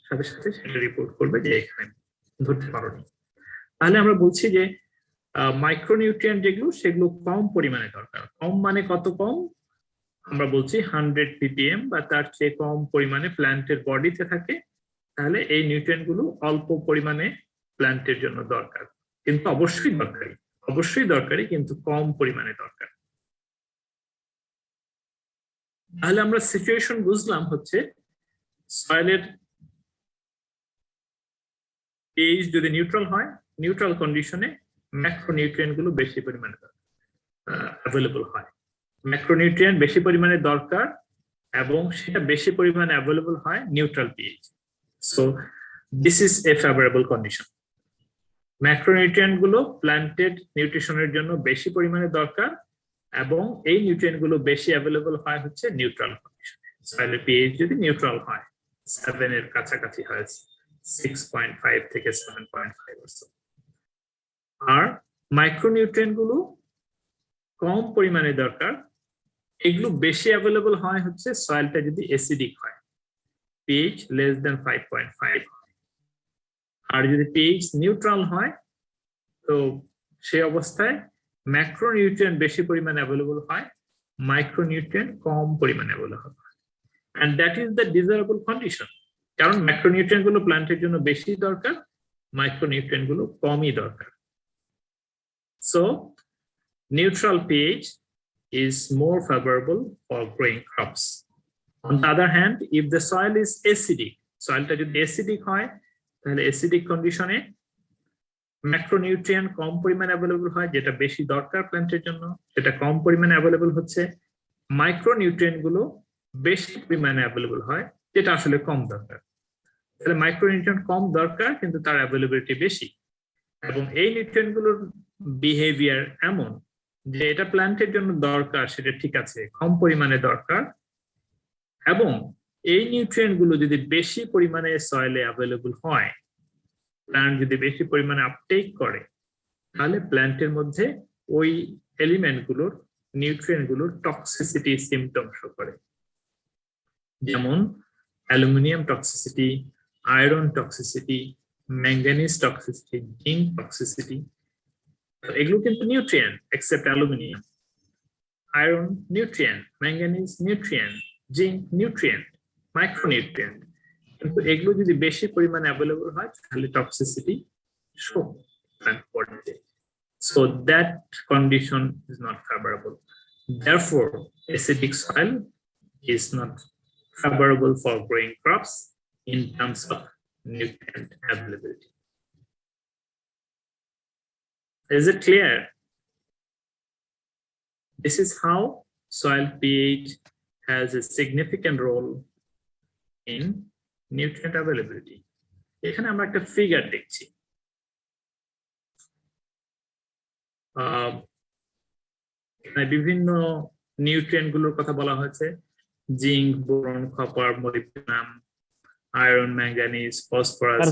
সাথে সাথে সেটা রিপোর্ট করবে যে এখানে ধরতে পারোনি। তাহলে আমরা বলছি যে মাইক্রোনিউট্রিয়েন্ট যেগুলো সেগুলো কম পরিমাণে দরকার। কম মানে কত কম? আমরা বলছি 100 ppm বা তার চেয়ে কম পরিমাণে প্ল্যান্টের বডিতে থাকে, তাহলে এই নিউট্রিয়েন্ট গুলো অল্প পরিমাণে প্ল্যান্টের জন্য দরকার, কিন্তু অবশ্যই দরকারি কিন্তু কম পরিমাণে দরকার। তাহলে আমরা সিচুয়েশন বুঝলাম হচ্ছে সয়েলের pH যদি নিউট্রাল হয়, নিউট্রাল কন্ডিশনে ম্যাক্রোনিউট্রিয়েন্ট গুলো বেশি পরিমাণে অ্যাভেলেবল হয়। ম্যাক্রোনিউট্রিয়েন্ট বেশি পরিমাণে দরকার এবং সেটা বেশি পরিমাণে অ্যাভেলেবল হয় neutral pH। So this is a favourable condition. Macronutrient গুলো প্ল্যান্টেড নিউট্রিশনের জন্য বেশি পরিমাণে দরকার এবং এই নিউট্রিয়েন্ট গুলো বেশি অ্যাভেলেবল হয় হচ্ছে নিউট্রাল কন্ডিশনে। সয়েলের pH যদি নিউট্রাল হয়, 7 এর কাছাকাছি হয়, 6.5 থেকে 7.5। আর মাইক্রোনিউট্রিয়েন্ট গুলো কম পরিমাণে দরকার, এগুলো বেশি অ্যাভেলেবল হয় হচ্ছে সয়েলটা যদি অ্যাসিডিক হয়, pH less than 5.5। আর যদি pH নিউট্রাল হয় তো সেই অবস্থায় ম্যাক্রোনিউট্রিয়েন্ট বেশি পরিমাণে অ্যাভেলেবল হয়, মাইক্রোনিউট্রিয়েন্ট কম পরিমাণে অ্যাভেলেবল হয়। And that is the desirable condition, কারণ ম্যাক্রোনিউট্রিয়েন্ট গুলো প্ল্যান্টের জন্য বেশি দরকার, মাইক্রোনিউট্রিয়েন্ট গুলো কমই দরকার। So neutral pH is more favorable for growing crops. On the other hand, if the soil is acidic, soilটা যদি acidic হয় তাহলে acidic কন্ডিশনে ম্যাক্রোনিউট্রিয়েন্ট কম পরিমাণে অ্যাভেলেবল হয়, যেটা বেশি দরকার প্ল্যান্টের জন্য সেটা কম পরিমাণে অ্যাভেলেবল হচ্ছে। মাইক্রোনিউট্রিয়েন্ট গুলো বেশি পরিমাণে অ্যাভেলেবল হয়, যেটা আসলে কম দরকার। তাহলে মাইক্রোনিউট্রিয়েন্ট কম দরকার কিন্তু তার অ্যাভেলেবিলিটি বেশি, এবং এই নিউট্রিয়েন্ট গুলোর বিহেভিয়ার এমন যে এটা প্ল্যান্টের জন্য দরকার, সেটা ঠিক আছে, কম পরিমাণে দরকার, এবং এই নিউট্রিয়েন্ট গুলো যদি বেশি পরিমাণে সয়েলে অ্যাভেলেবল হয়, প্ল্যান্ট যদি বেশি পরিমাণে আপটেক করে, তাহলে প্ল্যান্টের মধ্যে ওই এলিমেন্ট গুলোর, নিউট্রিয়েন্ট গুলোর টক্সিসিটি সিমটম শো করে, যেমন aluminium toxicity, iron toxicity, manganese toxicity, zinc toxicity. এগুলো কিন্তু nutrient, except aluminium. Iron nutrient, manganese nutrient, zinc nutrient, micronutrient, কিন্তু এগুলো যদি বেশি পরিমাণে অ্যাভেলেবল হয় তাহলে টক্সিসিটি শো করে। So that condition is not favorable. Therefore, acidic soil is not favorable for growing crops in terms of nutrient availability. Is it clear? This is how soil pH has a significant role in nutrient availability. এখানে আমরা একটা figure দেখছি। বিভিন্ন nutrient গুলোর কথা বলা হয়েছে, zinc, boron, copper, molybdenum, iron, manganese, phosphorus.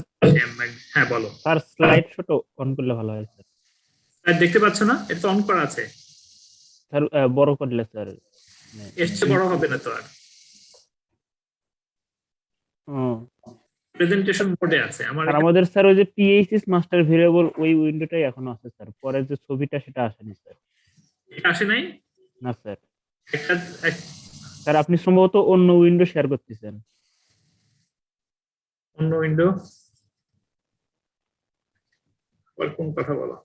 হ্যাঁ বলো। স্যার স্লাইড ছোট অন করলে ভালো হয় স্যার। স্যার দেখতে পাচ্ছ না? এটা তো অন করা আছে। স্যার বড় করলে স্যার এসছে, বড় হবে না তো আর। প্রেজেন্টেশন মোডে আছে আমার। আমাদের স্যার ওই যে পিএইচএস মাস্টার ভেরিয়েবল ওই উইন্ডোটাই এখনো আছে স্যার, পরে যে ছবিটা সেটা আসেনি স্যার। আসে নাই না স্যার। একটা স্যার আপনি সম্ভবত অন্য উইন্ডো শেয়ার করতেছেন। অন্য উইন্ডো? কোন কথা বলো?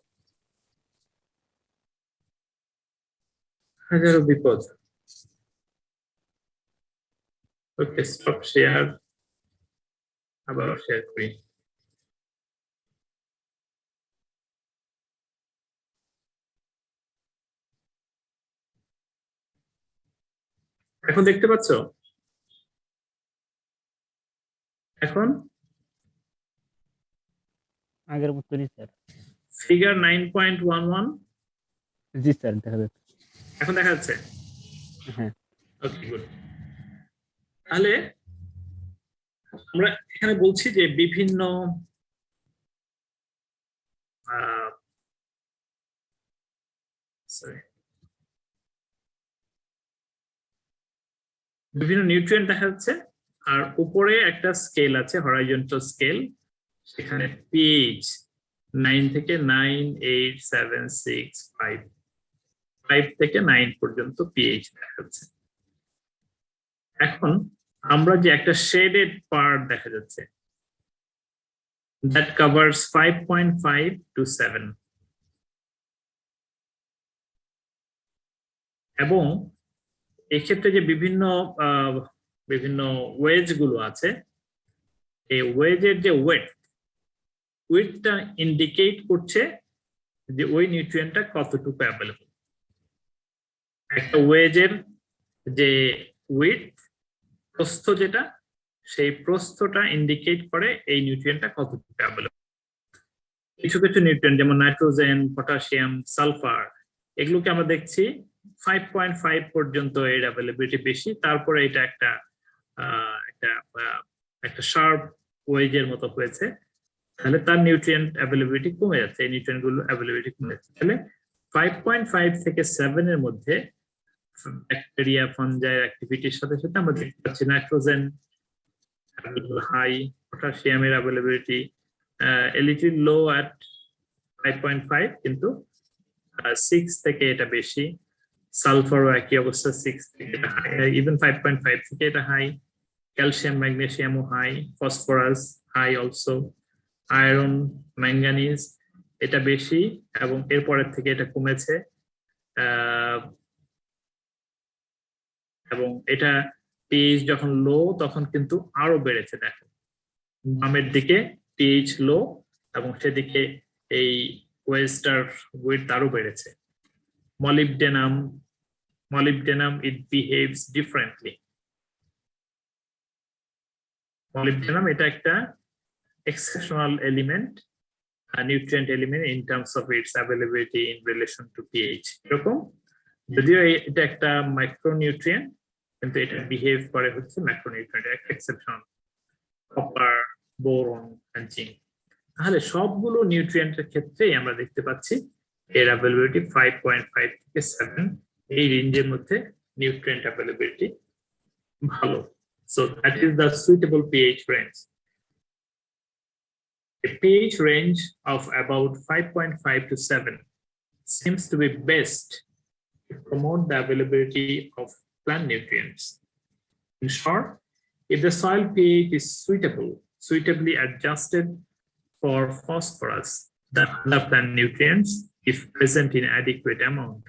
হাজারো বিপদ। ওকে, স্টপ শেয়ার, আবার শেয়ার করি। এখন দেখতে পাচ্ছ? এখন আগের মতনই স্যার। ফিগার 9.11। জি স্যার দেখা যাচ্ছে। এখন দেখা যাচ্ছে? হ্যাঁ। ওকে, গুড। তাহলে আমরা এখানে বলছি যে বিভিন্ন নিউট্রিয়েন্ট দেখা যাচ্ছে, আর উপরে একটা স্কেল আছে, হরাইজন্টাল স্কেল, সেখানে পিএইচ 9 থেকে 9, 8, 7, 6, 5, 5 থেকে 9 পর্যন্ত পিএইচ দেখাচ্ছে। এখন আমরা যে একটা শেডেড পার্ট দেখা যাচ্ছে, that covers 5.5 to 7, এবং এক্ষেত্রে যে বিভিন্ন ওয়েজ গুলো আছে, এই ওয়েজের যে ওয়েটটা ইন্ডিকেট করছে যে ওই নিউট্রিয়েন্টটা কতটুকু অ্যাভেলেবল। একটা ওয়েজের যে উইথ, প্রস্থ যেটা, সেই প্রস্থটা ইন্ডিকেট করে এই নিউট্রিয়েন্টটা কতটুকু অ্যাভেলেবল। কিছু কিছু নিউট্রিয়েন্ট যেমন নাইট্রোজেন, পটাশিয়াম, সালফার, এগুলোকে আমরা দেখছি 5.5 পর্যন্ত এর অ্যাভেলেবিলিটি বেশি, তারপরে এটা একটা শার্প ওয়েজের মতো হয়েছে, তাহলে তার নিউট্রিয়েন্ট অ্যাভেলেবিলিটি কমে যাচ্ছে, এই নিউট্রিয়েন্ট গুলো অ্যাভেলেবিলিটি কমে যাচ্ছে। তাহলে 5.5 থেকে 7 এর মধ্যে ব্যাকটেরিয়া, ফাঞ্জাইয়ের অ্যাক্টিভিটির সাথে সাথে আমরা দেখতে পাচ্ছি নাইট্রোজেন হাই, পটাশিয়ামের availability a little low at 5.5, কিন্তু 6 থেকে এটা বেশি। সালফারও একই অবস্থা, 6 থেকে এটা হাই, ইভেন 5.5 থেকে এটা হাই। ক্যালসিয়াম, ম্যাগনেসিয়ামও high, phosphorus high also, iron, manganese এটা বেশি, এবং এরপরের থেকে এটা কমেছে, এবং এটা পিএইচ যখন লো তখন কিন্তু আরো বেড়েছে। দেখো বামের দিকে পিএইচ লো, এবং সেদিকে এই ওয়েস্টার ওয়েট আরো বেড়েছে। molybdenum it behaves differently. molybdenum এটা একটা exceptional element, a nutrient element in terms of its availability in relation to pH. এরকম যদিও এটা একটা মাইক্রোনিউট্রিয়েন্ট, কিন্তু এটা বিহেভ করে হচ্ছে ম্যাক্রোনিউট্রিয়েন্ট, একটা exception, copper, boron and zinc. তাহলে সবগুলো নিউট্রিয়েন্টের ক্ষেত্রেই আমরা দেখতে পাচ্ছি এর অ্যাভেলেবিলিটি 5.5 থেকে 7, এই রেঞ্জের মধ্যে নিউট্রিয়েন্ট অ্যাভেলেবিলিটি ভালো। So that is the suitable pH range. A pH range of about 5.5 to 7 seems to be best to promote the availability of plant nutrients. In short, if the soil pH is suitably adjusted for phosphorus, the other plant nutrients, if present in adequate amount,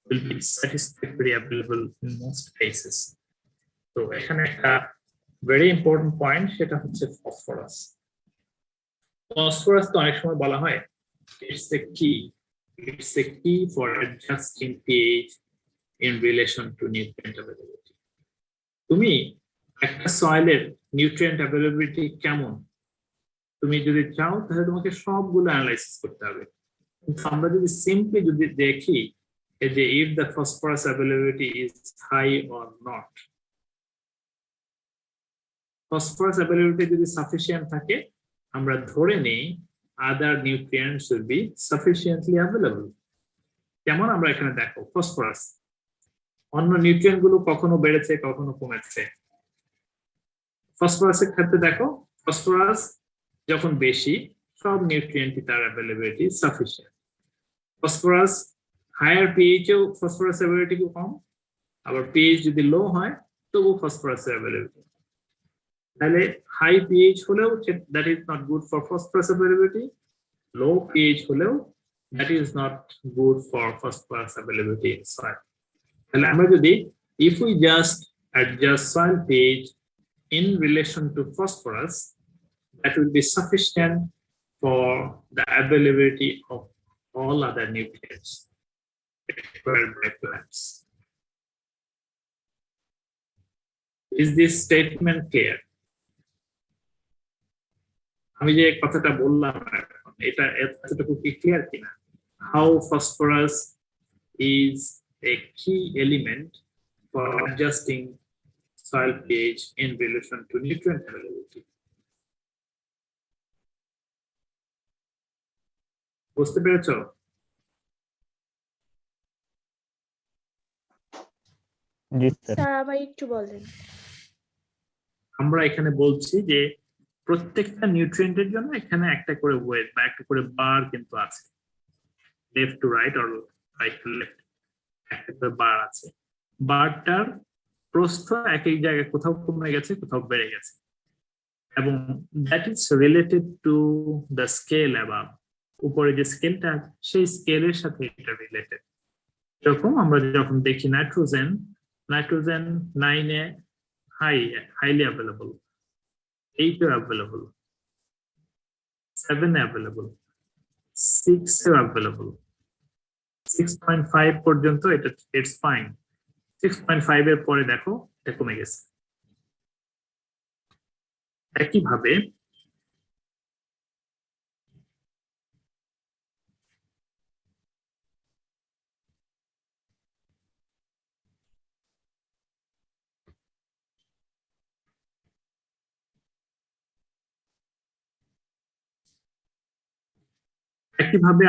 will be satisfactorily available in most cases. So এখানে একটা very important point, সেটা হচ্ছে phosphorus. Phosphorus তো অনেক সময় বলা হয় it's the key for adjusting pH in relation to nutrient availability. তুমি একটা সয়েলের নিউট্রিয়েন্ট অ্যাভেলেবিলিটি কেমন তুমি যদি চাও, তাহলে তোমাকে সবগুলো অ্যানালাইসিস করতে হবে। কিন্তু আমরা যদি সিম্পলি যদি দেখি যে if the phosphorus availability is high or not, phosphorus availability যদি সাফিসিয়েন্ট থাকে, আমরা ধরে নেই other nutrients will be sufficiently available. যেমন আমরা এখানে দেখো ফসফরাস, অন্য নিউট্রিয়েন্ট গুলো কখনো বেড়েছে কখনো কমেছে। ফসফরাসের ক্ষেত্রে দেখো, ফসফরাস যখন বেশি, সব নিউট্রিয়েন্টই তার availability sufficient. Phosphorus higher pH এও ফসফরাস অ্যাভেলেবিলিটি কম, আবার পিএইচ যদি লো হয় তবু ফসফরাসের অ্যাভেলেবিলিটি। তাহলে হাই পিএইচ হলেও that is not good for phosphorus availability, low pH হলেও that is not good for phosphorus availability in soil. তাহলে আমরা যদি if we just adjust soil pH in relation to phosphorus, that will be sufficient for the availability of all other nutrients required by plants. Is this statement clear? আমি যে কথাটা বললাম এটা এতটুকু কি ক্লিয়ার কিনা? How phosphorus is a key element for adjusting soil pH in relation to nutrient availability. বুঝতে পেরেছো? জি স্যার। স্যার আবার একটু বলেন। আমরা এখানে বলছি যে প্রত্যেকটা নিউট্রিয়েন্টের জন্য এখানে একটা করে ওয়েট বা একটা করে বার কিন্তু আছে, left to right or right to left, একটা করে বার আছে। বারটার প্রস্থ এক এক জায়গায় কোথাও কমে গেছে, কোথাও বেড়ে গেছে, এবং that is related to the scale above, উপরে যে স্কেলটা সেই স্কেলের সাথে এটা রিলেটেড। এরকম আমরা যখন দেখি নাইট্রোজেন 9-এ হাইলি অ্যাভেলেবল, 8-এ অ্যাভেলেবল, 7-এ অ্যাভেলেবল, 6-এ অ্যাভেলেবল, 6.5 পর্যন্ত এটা ইটস ফাইন। 6.5 এর পরে দেখো এটা কমে গেছে। একইভাবে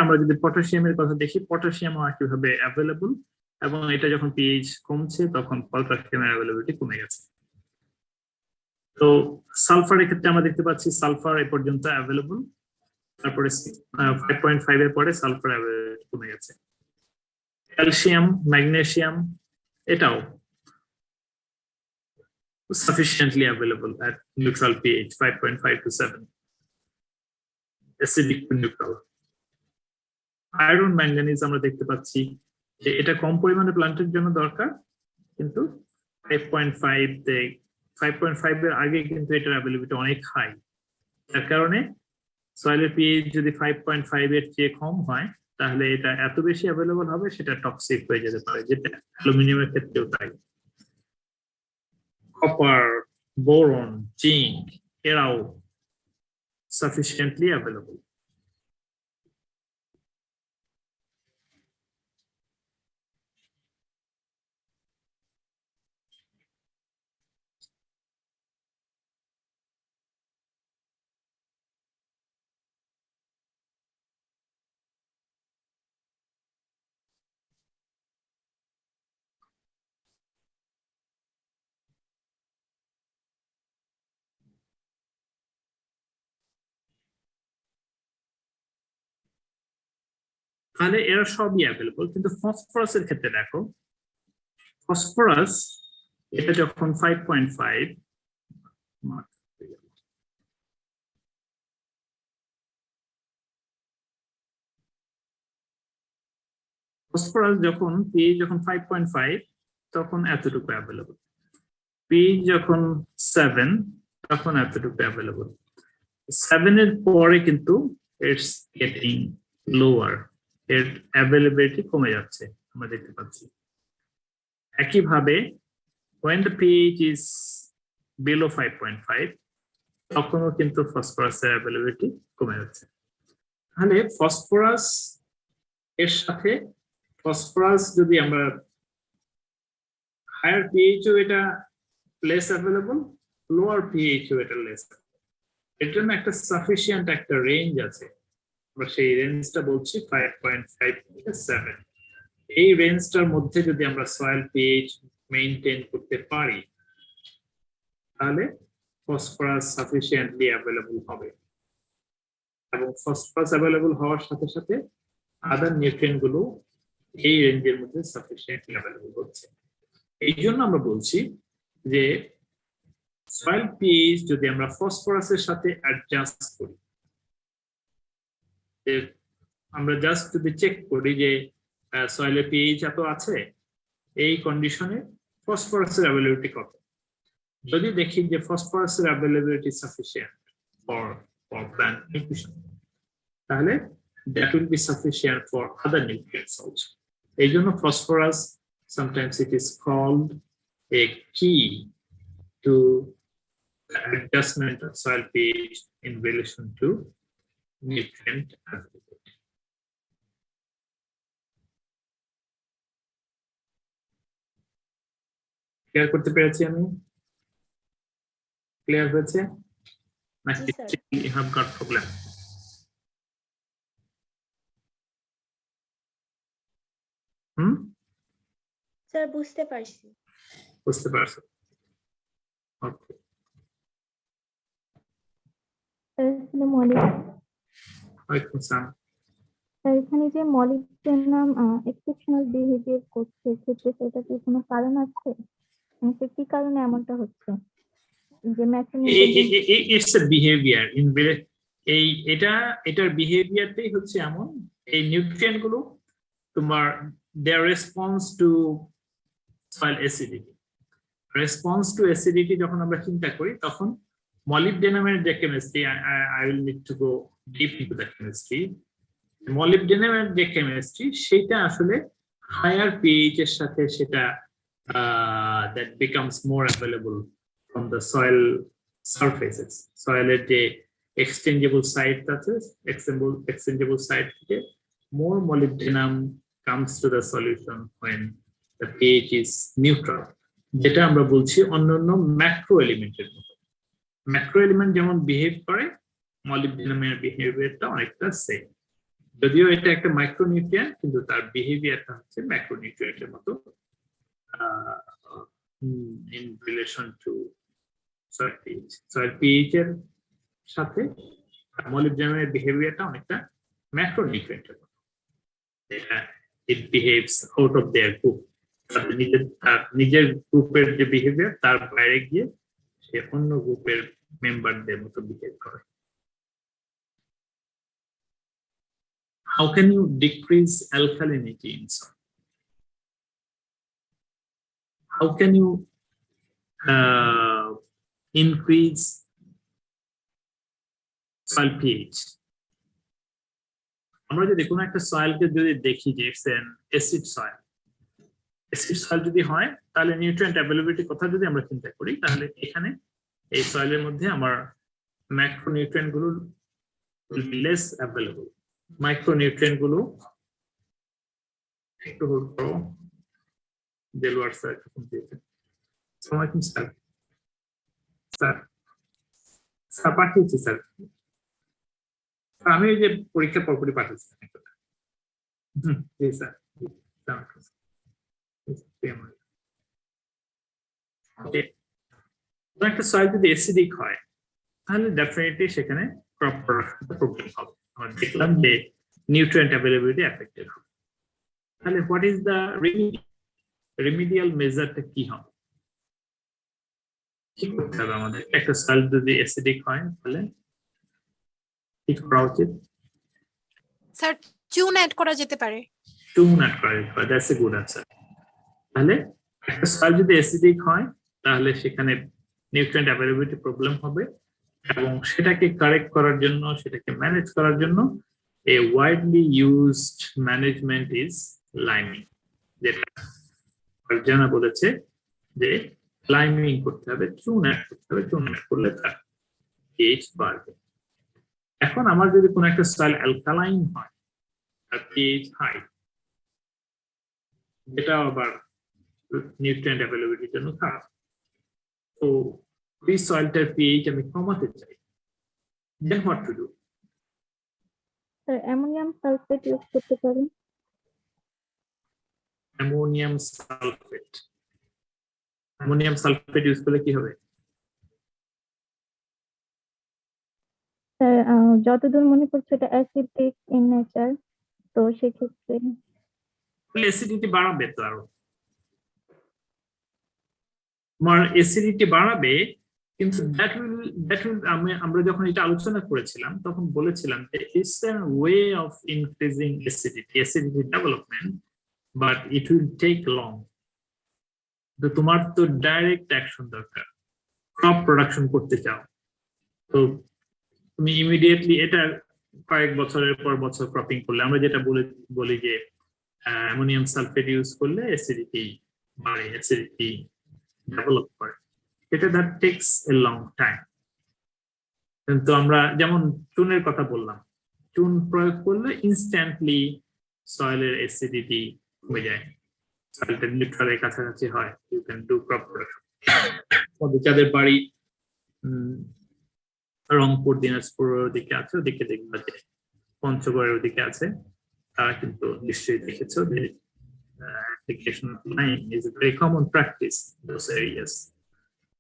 আমরা যদি পটাশিয়ামের কথা দেখি, পটাশিয়ামও একইভাবে অ্যাভেলেবল, এবং এটা যখন পিএইচ কমছে তখন পটাশিয়ামের অ্যাভেলেবিলিটি কমে গেছে। তো সালফারের ক্ষেত্রে আমরা দেখতে পাচ্ছি সালফার এ পর্যন্ত অ্যাভেলেবল, তারপরে 5.5 এর পরে সালফার অ্যাভেলেবিলিটি কমে গেছে। ক্যালসিয়াম, ম্যাগনেসিয়াম এটাও sufficiently available at neutral pH 5.5 to 7, acidic to neutral. Iron, manganese আমরা দেখতে পাচ্ছি যে এটা কম পরিমাণে প্ল্যান্টের জন্য দরকার, কিন্তু 5.5 এর আগে কিন্তু এটার অ্যাভেলেবিলিটি অনেক হাই, যার কারণে সয়েলের পিএইচ যদি 5.5 এর চেয়ে কম হয় তাহলে এটা এত বেশি অ্যাভেলেবল হবে সেটা টক্সিক হয়ে যেতে পারে, যেটা অ্যালুমিনিয়ামের ক্ষেত্রেও তাই। কপার, বোরন, জিঙ্ক এরাও sufficiently available. তাহলে এরা সবই অ্যাভেলেবল, কিন্তু ফসফরাসের ক্ষেত্রে দেখো, ফসফরাস এটা যখন 5.5, ফসফরাস যখন পিএইচ যখন 5.5 তখন এতটুকু অ্যাভেলেবল, পিএইচ যখন 7 তখন এতটুকু অ্যাভেলেবল, 7 এর পরে কিন্তু ইটস গেটিং লোয়ার, এর অ্যাভেলেবিলিটি কমে যাচ্ছে আমরা দেখতে পাচ্ছি। একইভাবে when the pH is below 5.5 তখনও কিন্তু ফসফরাসের অ্যাভেলেবিলিটি কমে যাচ্ছে। তাহলে ফসফরাস এর সাথে ফসফরাস যদি আমরা হায়ার পিএইচ ও এটা লেস অ্যাভেলেবল, লোয়ার পিএইচ ও এটা লেস, এর জন্য একটা সাফিসিয়েন্ট একটা রেঞ্জ আছে, আমরা সেই রেঞ্জটা বলছি 5.5 থেকে 7। এই রেঞ্জটার মধ্যে যদি আমরা সয়েল পিএইচ মেইনটেইন করতে পারি তাহলে ফসফরাস সাফিসিয়েন্টলি অ্যাভেলেবল হবে, এবং ফসফরাস অ্যাভেলেবল হওয়ার সাথে সাথে আদার নিউট্রিয়েন্ট গুলো এই রেঞ্জের মধ্যে সাফিসিয়েন্টলি অ্যাভেলেবল হচ্ছে। এই জন্য আমরা বলছি যে সয়েল পিএইচ যদি আমরা ফসফরাসের সাথে অ্যাডজাস্ট করি, আমরা জাস্ট যদি চেক করি যে সয়েলের পিএইচ এত আছে, এই কন্ডিশনে ফসফরাসের অ্যাভেলেবিলিটি কত, যদি দেখি যে ফসফরাসের availability sufficient for plant nutrition, তাহলে that will be sufficient for other nutrients also. এই জন্য phosphorus sometimes it is called a key to the adjustment of soil pH in relation to nutrient availability. Clear করতে পেরেছি আমি? Clear হয়েছে নাকি you have got problem? Sir বুঝতে পারছি। বুঝতে পারছো? ওকে, আসসালামু আলাইকুম। ওয়ালাইকুম আসসালাম। এখানে যে মলিবডেনাম এক্সেপশনাল বিহেভিয়ার করছে ক্ষেত্রে সেটা কি কোনো কারণ আছে? সে কি কারণে এমনটা হচ্ছে? যে ম্যাক্রোনিউট্রিয়েন্ট ইটস এ বিহেভিয়ার এই এটার বিহেভিয়ারটাই হচ্ছে এমন, এই নিউট্রিয়েন্ট গুলো তোমার their response to soil acidity যখন আমরা চিন্তা করি তখন মলিবডেনামের যে chemistry, I will need to go deep into the chemistry. মলিবডেনামের যে কেমিস্ট্রি সেটা আসলে হায়ার পিএইচ এর সাথে সেটা that becomes more available from the soil surfaces. সয়েলের যে exchangeable sites আছে, exchangeable site থেকে more molybdenum comes to the solution when the pH is neutral, যেটা আমরা বলছি অন্যান্য ম্যাক্রো এলিমেন্টের মতো। ম্যাক্রো এলিমেন্ট যেমন বিহেভ করে, মলিবডেনামের বিহেভিয়ারটা অনেকটা সেম, যদিও এটা একটা মাইক্রোনিউট্রিয়েন্ট কিন্তু তার বিহেভিয়ারটা হচ্ছে ম্যাক্রোনিউট্রিয়েন্টের মতো in relation to soil pH. soil pH এর সাথে মলিবডেনামের বিহেভিয়ারটা অনেকটা ম্যাক্রোনিউট্রিয়েন্টের মতো। It behaves out of their group. নিজের গ্রুপের যে বিহেভিয়ার তার বাইরে গিয়ে সে অন্য গ্রুপের মেম্বারদের মতো বিহেভ করে। How can you decrease alkalinity in soil? How can you increase soil pH? আমরা যদি কোনো একটা সয়েলকে যদি দেখি যে ইটস এন অ্যাসিড সয়েল, যদি হয় তাহলে নিউট্রিয়েন্ট অ্যাভেলেবিলিটি কথা যদি আমরা চিন্তা করি তাহলে এখানে এই সয়েলের মধ্যে আমার ম্যাক্রোনিউট্রিয়েন্ট গুলো will be less available. Micronutrient গুলো একটু হোল্ড করো, দেলওয়ার স্যার আসসালামু স্যার স্যার পাঠিয়েছি স্যার, আমি ওই যে পরীক্ষা পরপরই পাঠিয়েছি জি স্যার। একটা সয়েল যদি অ্যাসিডিক হয় তাহলে ডেফিনেটলি সেখানে ক্রপ প্রোডাকশনটা প্রবলেম হবে। আমরা দেখলাম যে নিউট্রিয়েন্ট অ্যাভেলেবিলিটি এফেক্টেড হবে। তাহলে হোয়াট ইজ দ্য রেমিডিয়াল মেজারটা কি হবে? কি করতে হবে আমাদের? একটা সয়েল যদি অ্যাসিডিক হয় তাহলে কি করা উচিত? স্যার চুন অ্যাড করা যেতে পারে। চুন অ্যাড করা যেতে পারে, দ্যাটস এ গুড আনসার। তাহলে একটা সয়েল যদি অ্যাসিডিক হয় তাহলে সেখানে নিউট্রিয়েন্ট অ্যাভেলেবিলিটি প্রবলেম হবে এবং সেটাকে কারেক্ট করার জন্য, সেটাকে ম্যানেজ করার জন্য a widely used management is liming, যেটা জানা বলেছে যে লাইমিং করতে হবে, চুন অ্যাড করতে হবে, চুন অ্যাড করলে তার pH বাড়বে। এখন আমার যদি কোনো একটা সয়েল অ্যালকালাইন হয় আর pH হাই, যেটা আবার নিউট্রিয়েন্ট অ্যাভেলেবিলিটির জন্য খারাপ, তো এই সয়েলটার pH আমি কমাতে চাই, then what to do? Sir ammonium sulphate use করতে পারেন। অ্যামোনিয়াম সালফেট ইউজ করলে কি হবে? স্যার যতদূর মনে পড়ছে এটা অ্যাসিডিক ইন নেচার, তো সেক্ষেত্রে অ্যাসিডিটি বাড়াবে, তো আরো তোমার অ্যাসিডিটি বাড়াবে, কিন্তু আমরা যখন এটা আলোচনা করেছিলাম তখন বলেছিলাম যে it's a way of increasing acidity development, but it will take long. তো তোমার তো ডাইরেক্ট অ্যাকশন দরকার, ক্রপ প্রোডাকশন করতে চাও, তো তুমি ইমিডিয়েটলি এটা কয়েক বছরের পর বছর ক্রপিং করলে, আমরা যেটা বলি যে অ্যামোনিয়াম সালফেট ইউজ করলে অ্যাসিডিটি বাড়ে, অ্যাসিডিটি ডেভেলপ করে, এটা that tax a long time. কিন্তু আমরা যেমন চুনের কথা বললাম, চুন প্রয়োগ করলে ইনস্ট্যান্টলি সয়েলের অ্যাসিডিটি কমে যায়, সয়েলটা নিউট্রালের কাছাকাছি হয়, you can do crop production. যাদের বাড়ি রংপুর দিনাজপুরের দিকে আছে, ওদিকে দেখবা যে পঞ্চগড়ের ওদিকে আছে, তারা কিন্তু নিশ্চয়ই দেখেছো যে application of lime is a very common practice in those areas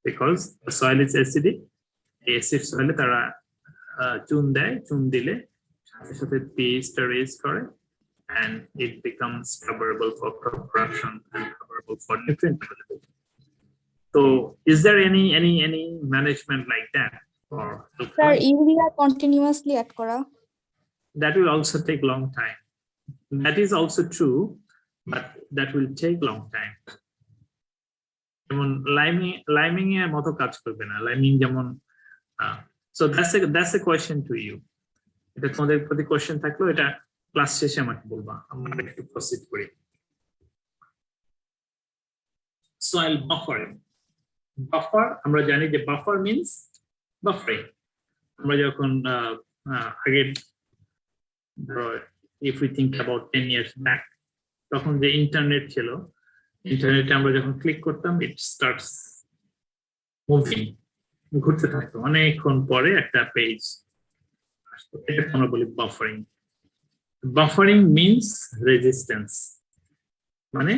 because the soil is acidic. Acid soil তারা চুন দেয়, চুন দিলে সাথে সাথে pH-টা রেজ করে and it becomes favorable for crop production and favorable for nutrient availability. So is there any management like that? Or Sir, urea continuously add kora. that will also take long time. That is also true, but that will take long time. যেমন liming এর মতো কাজ করবে না, liming যেমন so that's a question to you. এটা তোমাদের প্রতি কোশ্চেন থাকলো, এটা ক্লাস শেষে আমাকে বলবা, আমরা একটু প্রসিড করি। Soil buffering. বাফার আমরা জানি যে বাফার মিন্স বাফারিং। আমরা যখন আগের if we think about 10 years back, তখন যে ইন্টারনেট ছিল, ইন্টারনেটে আমরা যখন ক্লিক করতাম it starts moving, ঘুরতে থাকতো, অনেকক্ষণ পরে একটা পেজ আসতো, এটাকে আমরা বলি বাফারিং। বাফারিং মিন্স রেজিস্ট্যান্স, মানে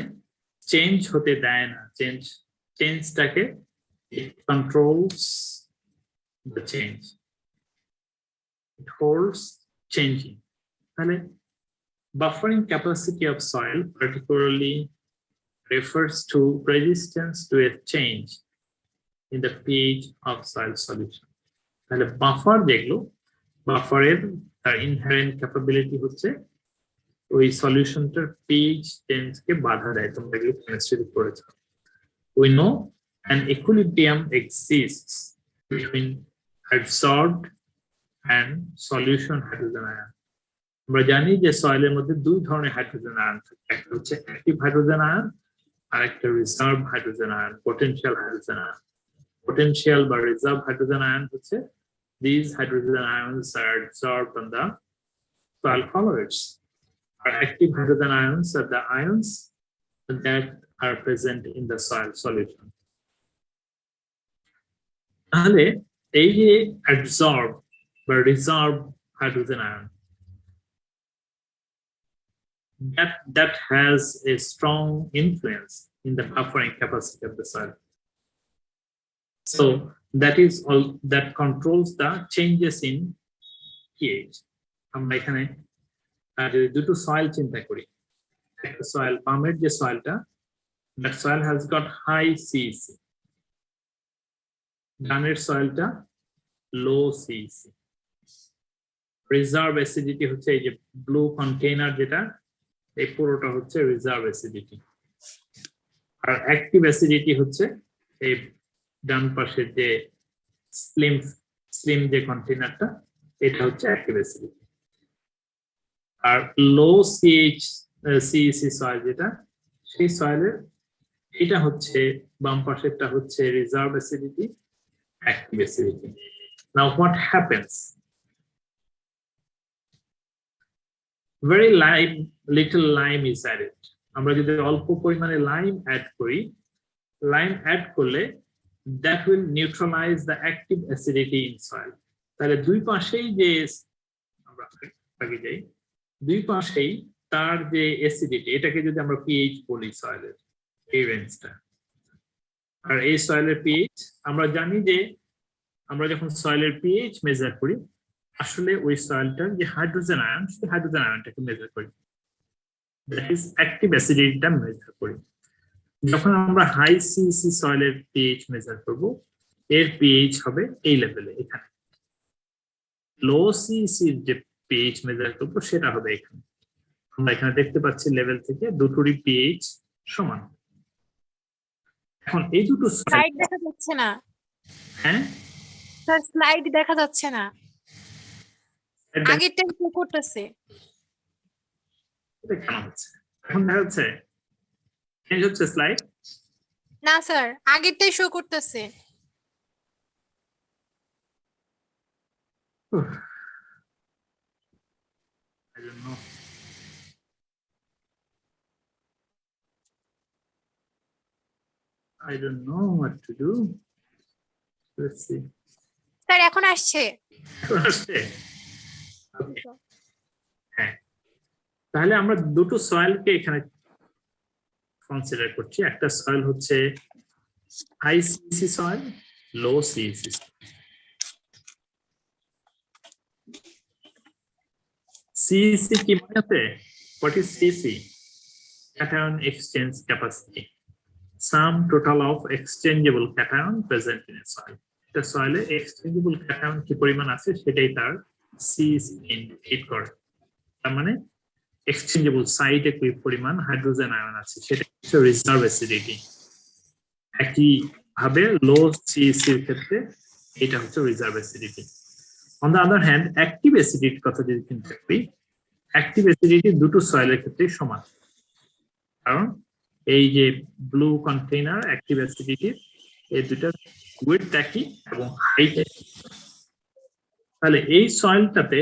চেঞ্জ হতে দেয় না, চেঞ্জটাকে it controls the change, it holds changing. তাহলে buffering capacity of soil particularly refers to resistance to a change in the pH of soil solution. তাহলে বাফার যেগুলো, বাফারের তার ইনহেরেন্ট ক্যাপাবিলিটি হচ্ছে ওই সলিউশনটার pH চেঞ্জকে বাধা দেয়। তোমরা এগুলো কেমিস্ট্রিতে পড়েছো। We know an equilibrium exists between adsorbed and solution hydrogen ion. আমরা জানি যে সয়েলের মধ্যে দুই ধরনের হাইড্রোজেন আয়ন থাকে, একটা হচ্ছে অ্যাক্টিভ হাইড্রোজেন আয়ন আর একটা reserve hydrogen ion, potential hydrogen ion. Potential বা reserve hydrogen ion হচ্ছে these hydrogen ions are adsorbed on the soil colloids. Our active hydrogen ions are the ions that are present in the soil solution. তাহলে এই যে adsorb বা reserve hydrogen ion, that has a strong influence in the buffering capacity of the soil. So that is all that controls the changes in pH. আমরা এখানে দুটো soil চিন্তা করি, একটা সয়েল পামের যে সয়েলটা, that soil has got high CEC, ডানের সয়েলটা লো CEC। রিজার্ভ অ্যাসিডিটি হচ্ছে এই যে ব্লু কন্টেইনার, যেটা এই পুরোটা হচ্ছে রিজার্ভ অ্যাসিডিটি, আর অ্যাক্টিভ অ্যাসিডিটি হচ্ছে এই ডান পাশের যে স্লিম যে কন্টেইনারটা, এটা হচ্ছে অ্যাক্টিভ অ্যাসিডিটি। আর লো সিইসি সয়েল যেটা, সেই সয়েলের এটা হচ্ছে বাম পাশেরটা হচ্ছে reserve acidity, active acidity. Now what happens, very little lime is added. আমরা যদি অল্প পরিমাণে লাইম অ্যাড করি, লাইম অ্যাড করলে that will neutralize the active acidity in soil. তাহলে দুই পাশেই যে আমরা আগে যাই, দুই পাশেই তার যে অ্যাসিডিটি, এটাকে যদি আমরা pH বলি সয়েলের এই রেঞ্জটা, আর এই সয়েলের pH আমরা জানি যে আমরা যখন সয়েলের pH মেজার করি, আসলে ওই সয়েলটার যে হাইড্রোজেন আয়ন, সেই হাইড্রোজেন আয়নটাকে মেজার করি, দ্যাট ইজ অ্যাক্টিভ অ্যাসিডিটিটা মেজার করি। যখন আমরা হাই সিইসি সয়েলের pH মেজার করব, এর pH হবে এই লেভেলে, এখানে। লো সিইসি যে pH মেজার করব সেটা হবে এখানে। আমরা এখানে দেখতে পাচ্ছি লেভেল থেকে দুটোরই pH সমান। এখন এই দুটো স্লাইড দেখা যাচ্ছে না। হ্যাঁ স্যার, স্লাইড দেখা যাচ্ছে না, আগেরটা শো করতেছে। এটা কেন হচ্ছে? এখন দেখা যাচ্ছে চেঞ্জ হচ্ছে স্লাইড? না স্যার, আগেরটাই শো করতেছে। I don't know. I don't know what to do. Let's see. Sir, এখন আসছে। আসছে? Okay. হ্যাঁ, তাহলে আমরা দুটো সয়েলকে এখানে কনসিডার করছি। একটা সয়েল হচ্ছে হাই সিইসি সয়েল, লো সিইসি। CEC কি মনে আছে? What is CEC? Cation exchange capacity. Sum total of exchangeable cation present in a soil. The soil exchangeable cation কি পরিমাণ আছে সেটাই তার CEC ইন্ডিকেট করে। তার মানে এক্সচেঞ্জেবল সাইটে কি পরিমাণ হাইড্রোজেন আয়ন আছে সেটা হচ্ছে রিজার্ভ অ্যাসিডিটি। একই ভাবে লো সিএসি এর ক্ষেত্রে এটা হচ্ছে reserve acidity. On the other hand active অ্যাসিডিটির কথা যদি চিন্তা করি, অ্যাক্টিভ অ্যাসিডিটি দুটো সয়েলের ক্ষেত্রে সমান, কারণ এই যে ব্লু কন্টেইনার অ্যাক্টিভ অ্যাসিডিটি এই দুটো ওয়েট একই এবং হাইট একই। তাহলে এই সয়েলটাতে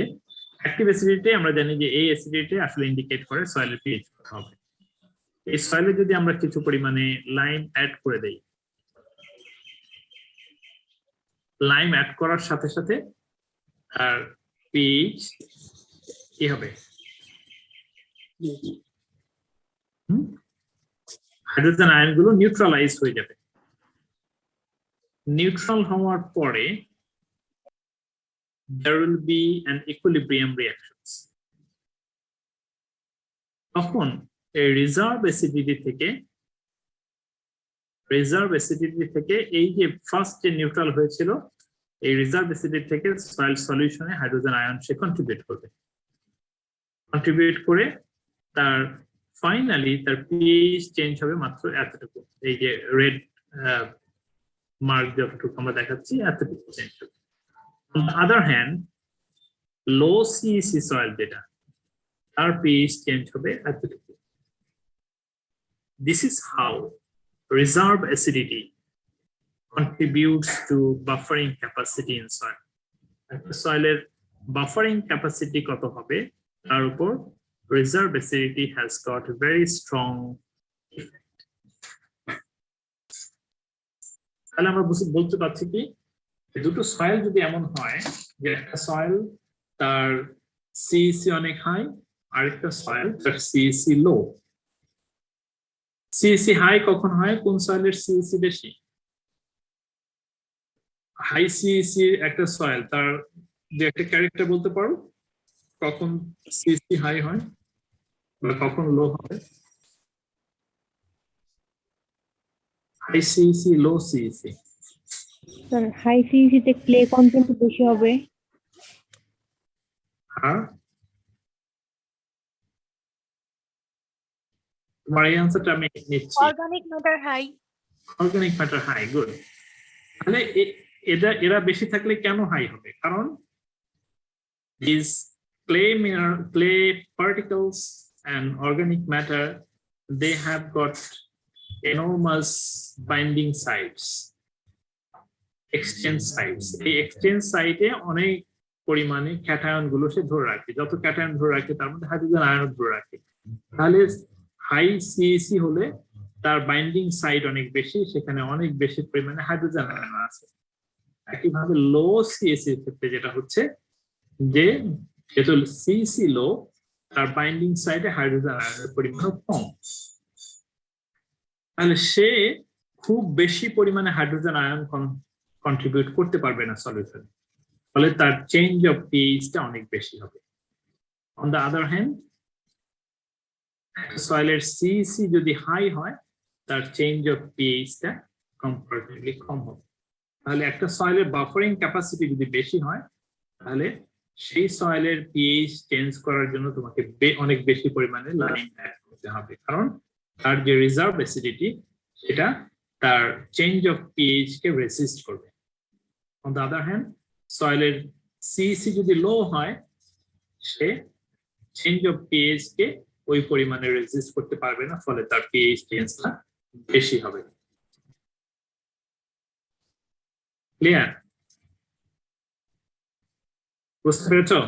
অ্যাক্টিভ অ্যাসিডিটি আমরা জানি যে এই অ্যাসিডিটি আসলে ইন্ডিকেট করে সয়েলের পিএইচ কত হবে। এই সয়েলে যদি আমরা কিছু পরিমাণে লাইম অ্যাড করে দেই, লাইম অ্যাড করার সাথে সাথে আর পিএইচ কি হবে? হাইড্রোজেন আয়নগুলো নিউট্রালাইজ হয়ে যাবে। নিউট্রাল হওয়ার পরে there will be an equilibrium reactions. তখন এই রিজার্ভ অ্যাসিডিটি থেকে এই যে ফার্স্ট যে নিউট্রাল হয়েছিল এই রিজার্ভ অ্যাসিডিটি থেকে সয়েল সলিউশনে হাইড্রোজেন আয়ন সে কন্ট্রিবিউট করে তার ফাইনালি তার পিএইচ চেঞ্জ হবে মাত্র এতটুকু। এই যে রেড মার্ক যতটুকু আমরা দেখাচ্ছি এতটুকু চেঞ্জ হবে। On the other hand, low CEC soil যেটা তার pH চেঞ্জ হবে এতটুকু। This is how reserve acidity contributes to buffering capacity in soil. একটা সয়েলের buffering capacity কত হবে তার উপর reserve acidity has got a very strong effect. তাহলে আমরা বলতে পারছি কি দুটো সয়েল যদি এমন হয় যে একটা সয়েল তার সিইসি অনেক হাই আর একটা সয়েল তার সিইসি লো। সিইসি হাই কখন হয়? কোন সয়েলের সিইসি বেশি? হাই সিইসি একটা সয়েল তার যে একটা ক্যারেক্টার বলতে পারো কখন সিইসি হাই হয় বা কখন লো হয়? High CEC, low CEC. Sir high CEC তে ক্লে কন্টেন্ট বেশি হবে আর তোমার এই আনসারটা আমি নিচ্ছি। Organic matter high. Organic matter high, good. তাহলে এরা বেশি থাকলে কেন হাই হবে? কারণ these clay particles and organic matter, they have got enormous binding sites, exchange sites. এই এক্সচেঞ্জ সাইটে অনেক পরিমাণে ক্যাটায়ন গুলো সে ধরে রাখে। যত ক্যাটায়ন ধরে রাখে তার মধ্যে হাইড্রোজেন আয়ন ধরে রাখে। তাহলে হাই সিএসি হলে তার বাইন্ডিং সাইট অনেক বেশি, সেখানে অনেক বেশি পরিমাণে হাইড্রোজেন আয়ন আছে। একইভাবে লো সিএসি এর ক্ষেত্রে যেটা হচ্ছে যে যেহেতু সিএসি লো তার বাইন্ডিং সাইটে হাইড্রোজেন আয়নের পরিমাণ কম, তাহলে সে খুব বেশি পরিমাণে হাইড্রোজেন আয়ন কন্ট্রিবিউট করতে পারবে না সলিউশনে, ফলে তার চেঞ্জ অফ পিএইচটা অনেক বেশি হবে। অন দ্য আদার হ্যান্ড সয়েলের সিইসি যদি হাই হয় তার চেঞ্জ অফ পিএইচটা কম্পারেটিভলি কম হবে। তাহলে একটা সয়েলের বাফারিং ক্যাপাসিটি যদি বেশি হয় তাহলে সেই সয়েলের পিএইচ চেঞ্জ করার জন্য তোমাকে অনেক বেশি পরিমাণে লাইম অ্যাড করতে হবে, কারণ তার যে রিজার্ভ অ্যাসিডিটি সেটা তার চেঞ্জ অফ পিএইচ কে রেসিস্ট করবে। অন দ্য আদার হ্যান্ড সয়েলের সিইসি যদি লো হয় সে চেঞ্জ অফ পিএইচ কে ওই পরিমাণে রেজিস্ট করতে পারবে না, ফলে তার পিএইচ চেঞ্জটা বেশি হবে। ক্লিয়ার? বুঝতে পেরেছো?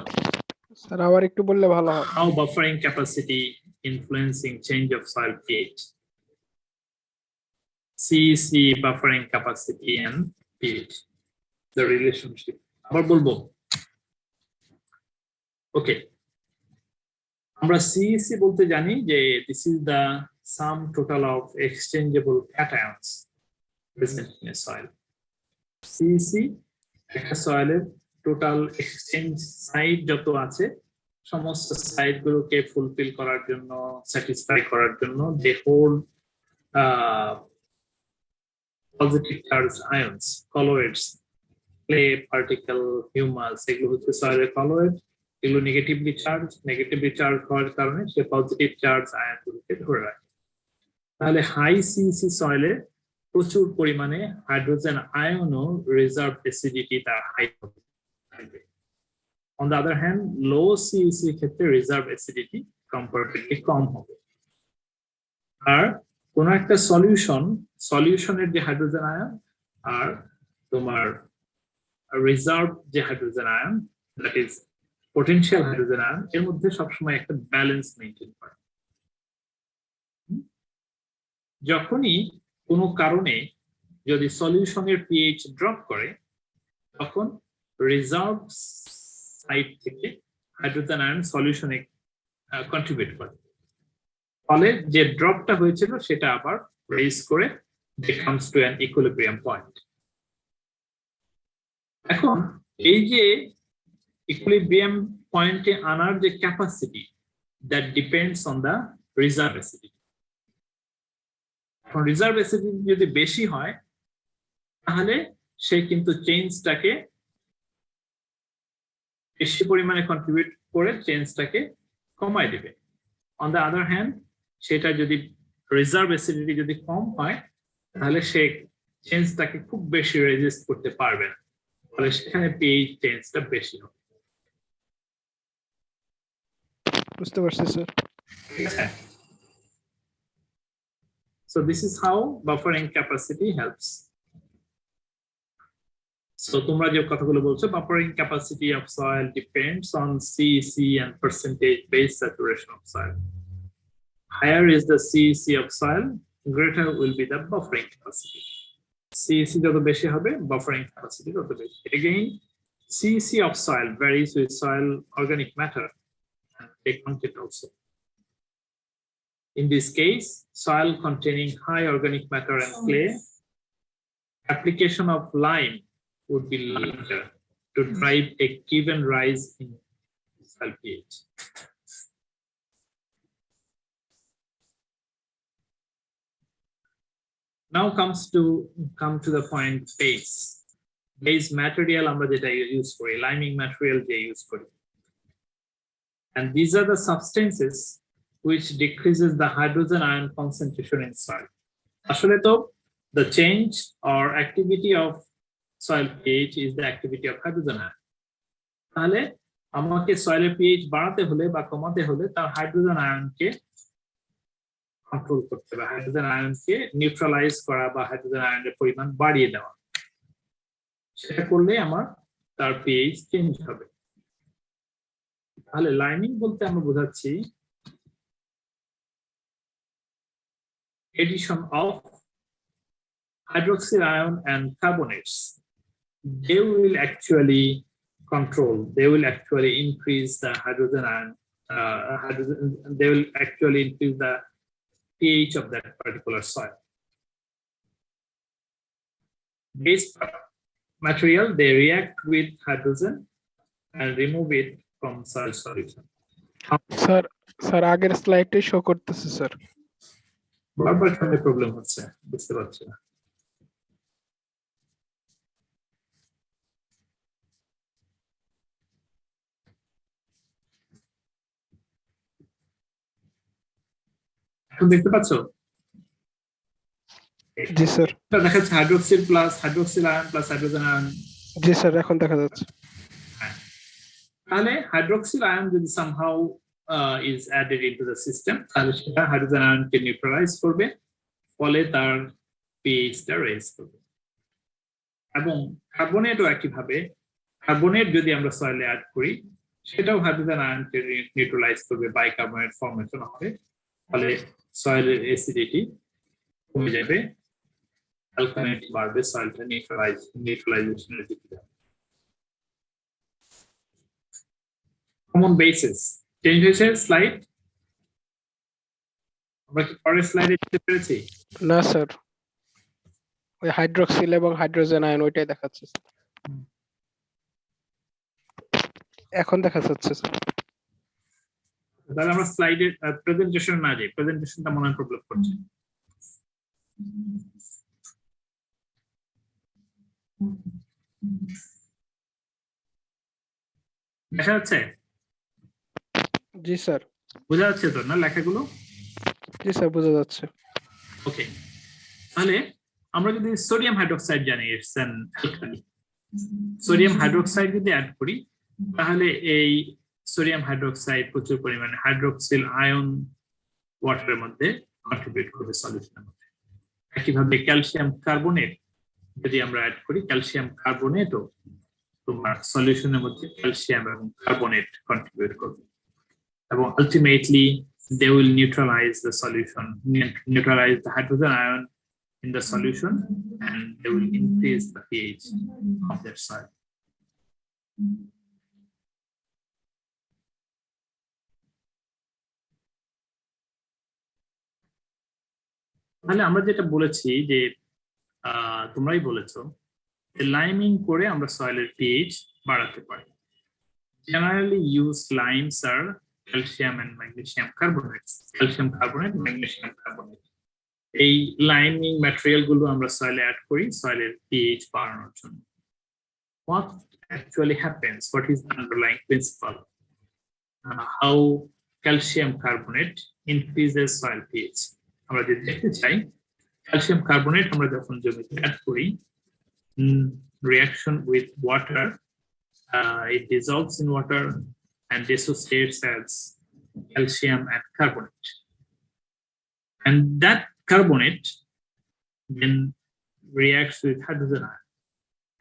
স্যার আবার একটু বললে ভালো হয়। How buffering capacity influencing change of soil pH? CEC, buffering capacity and pH, the relationship. আবার বলবো? ওকে, আমরা CEC বলতে জানি যে this is the sum total of exchangeable cations present in a soil. CEC একটা সয়েলের টোটাল এক্সচেঞ্জ সাইট যত আছে সমস্ত সাইড গুলোকে ফুলফিল করার জন্য, স্যাটিসফাই করার জন্য যে whole positive charge ions, colloids, clay, particle, humus, এগুলো হচ্ছে সয়েলের কলোয়েড। এগুলো নেগেটিভলি চার্জ হওয়ার কারণে সে পজিটিভ চার্জ আয়নগুলোকে ধরে রাখে। তাহলে হাই সিইসি সয়েলে প্রচুর পরিমাণে হাইড্রোজেন আয়ন ও রিজার্ভ অ্যাসিডিটি তার হাই থাকবে। On the other hand low CEC ক্ষেত্রে রিজার্ভ অ্যাসিডিটি কম্পারেটিভলি কম হবে। আর কোন একটা সলিউশনের যে হাইড্রোজেন আয়ন আর তোমার রিজার্ভ যে hydrogen ion, that is potential hydrogen ion, এর মধ্যে সবসময় একটা ব্যালেন্স মেনটেন করে। যখনই কোনো কারণে যদি সলিউশনের পিএইচ ড্রপ করে, তখন রিজার্ভ সাইড থেকে হাইড্রোজেন আয়ন সলিউশনে কন্ট্রিবিউট করে, ফলে যে ড্রপটা হয়েছিল সেটা আবার রেজ করে it comes to an equilibrium point. এখন এই যে ইকুইলিব্রিয়াম পয়েন্টে আনার যে capacity, that depends on the reserve acidity. এখন রিজার্ভ অ্যাসিডিটি যদি বেশি হয়, তাহলে সে কিন্তু চেঞ্জটাকে বেশি পরিমাণে কন্ট্রিবিউট করে চেঞ্জটাকে কমায় দিবে। অন দ্য আদার হ্যান্ড, সেটা যদি রিজার্ভ অ্যাসিডিটি যদি কম হয়, তাহলে সে চেঞ্জটাকে খুব বেশি রেজিস্ট করতে পারবে না, ফলে সেখানে পিএইচ চেঞ্জটা বেশি হবে। বুঝতে পারছি sir. So this is how buffering capacity helps. So তোমরা যে কথাগুলো বলছো, buffering capacity of soil depends on CEC and percentage base saturation of soil. Higher is the CEC of soil, greater will be the buffering capacity. CEC যত বেশি হবে, buffering capacity তত বেশি। Again, CEC of soil varies with soil organic matter and clay content also. In this case, soil containing high organic matter and clay, application of lime would be larger to drive a given rise in soil pH. Now come to the point base. Base material আমরা যেটা use করি, liming material যে use করি, and these are the substances which decreases the hydrogen ion concentration in soil. আসলে তো the change or activity of soil pH is the activity of hydrogen ion. তাহলে আমাকে সয়েলের pH বাড়াতে হলে বা কমাতে হলে তার হাইড্রোজেন আয়নকে কন্ট্রোল করতে হবে, হাইড্রোজেন আয়নকে নিউট্রালাইজ করা বা হাইড্রোজেন আয়নের পরিমাণ বাড়িয়ে দেওয়া। সেটা করলে আমার তার pH চেঞ্জ হবে। তাহলে লাইমিং বলতে আমরা বোঝাচ্ছি addition of hydroxyl ion and carbonates. They will actually increase the hydrogen ion, they will actually increase the pH of that particular soil. Base material, they react with hydrogen and remove it from soil solution. Sir আগের স্লাইডে show করতেছে sir. বারবার কেন problem হচ্ছে বুঝতে পারছি না। এখন দেখতে পাচ্ছ? জি স্যার। এটা দেখাচ্ছে hydroxyl ion plus hydrogen ion. জি স্যার, এখন দেখা যাচ্ছে। তাহলে হাইড্রোক্সিল আয়ন যদি somehow is added into the system, তাহলে সেটা হাইড্রোজেন আয়নকে নিউট্রালাইজ করবে, ফলে তার pH-টা রেজ করবে। এবং কার্বনেটও একইভাবে, কার্বনেট যদি আমরা সয়েলে অ্যাড করি, সেটাও হাইড্রোজেন আয়নকে নিউট্রালাইজ করবে, বাইকার্বনেট ফর্মেশন হবে, ফলে সয়েলের অ্যাসিডিটি কমে যাবে, অ্যালকালিনিটি বাড়বে, সয়েলটা নিউট্রালাইজেশনের দিকে যাবে। কমন বেসিস চেঞ্জ হয়েছে স্লাইড? আমরা কি পরের স্লাইডে যেতে পেরেছি? না স্যার, ওই হাইড্রোক্সিল এবং হাইড্রোজেন আয়ন ওইটাই দেখাচ্ছে। এখন দেখা যাচ্ছে স্যার। তাহলে আমরা স্লাইডের প্রেজেন্টেশন না যাই, প্রেজেন্টেশনটা মনে হয় প্রবলেম করছে। দেখা যাচ্ছে? জি স্যার। বোঝা যাচ্ছে তো না লেখাগুলো? জি স্যার, বোঝা যাচ্ছে। ওকে, তাহলে আমরা যদি সোডিয়াম হাইড্রোক্সাইড জানি, it's an alkali. Sodium hydroxide যদি অ্যাড করি, তাহলে এই সোডিয়াম হাইড্রোক্সাইড প্রচুর পরিমাণে হাইড্রোক্সিল আয়ন ওয়াটারের মধ্যে কন্ট্রিবিউট করবে সলিউশনের মধ্যে। একইভাবে ক্যালসিয়াম কার্বনেট যদি আমরা অ্যাড করি, ক্যালসিয়াম কার্বনেটও তোমার সলিউশনের মধ্যে ক্যালসিয়াম এবং কার্বনেট কন্ট্রিবিউট করবে, এবং ultimately they will neutralize the solution, neutralize the hydrogen ion in the solution, and they will increase the pH of their soil. তাহলে আমরা যেটা বলেছি যে তোমরাই বলেছো লাইমিং করে আমরা সয়েলের পিএইচ বাড়াতে পারি। Generally used limes are calcium and magnesium carbonates, calcium carbonate, magnesium carbonate. এই লাইমিং ম্যাটেরিয়াল গুলো আমরা সয়েলে অ্যাড করি সয়েলের পিএইচ বাড়ানোর জন্য। What actually happens? What is the underlying principle? How calcium carbonate increases soil pH? আমরা যদি দেখতে চাই, ক্যালসিয়াম কার্বনেট আমরা যখন জমিতে অ্যাড করি, reaction with water, it dissolves in water and dissociates as calcium and carbonate, and that carbonate then reacts with hydrogen ion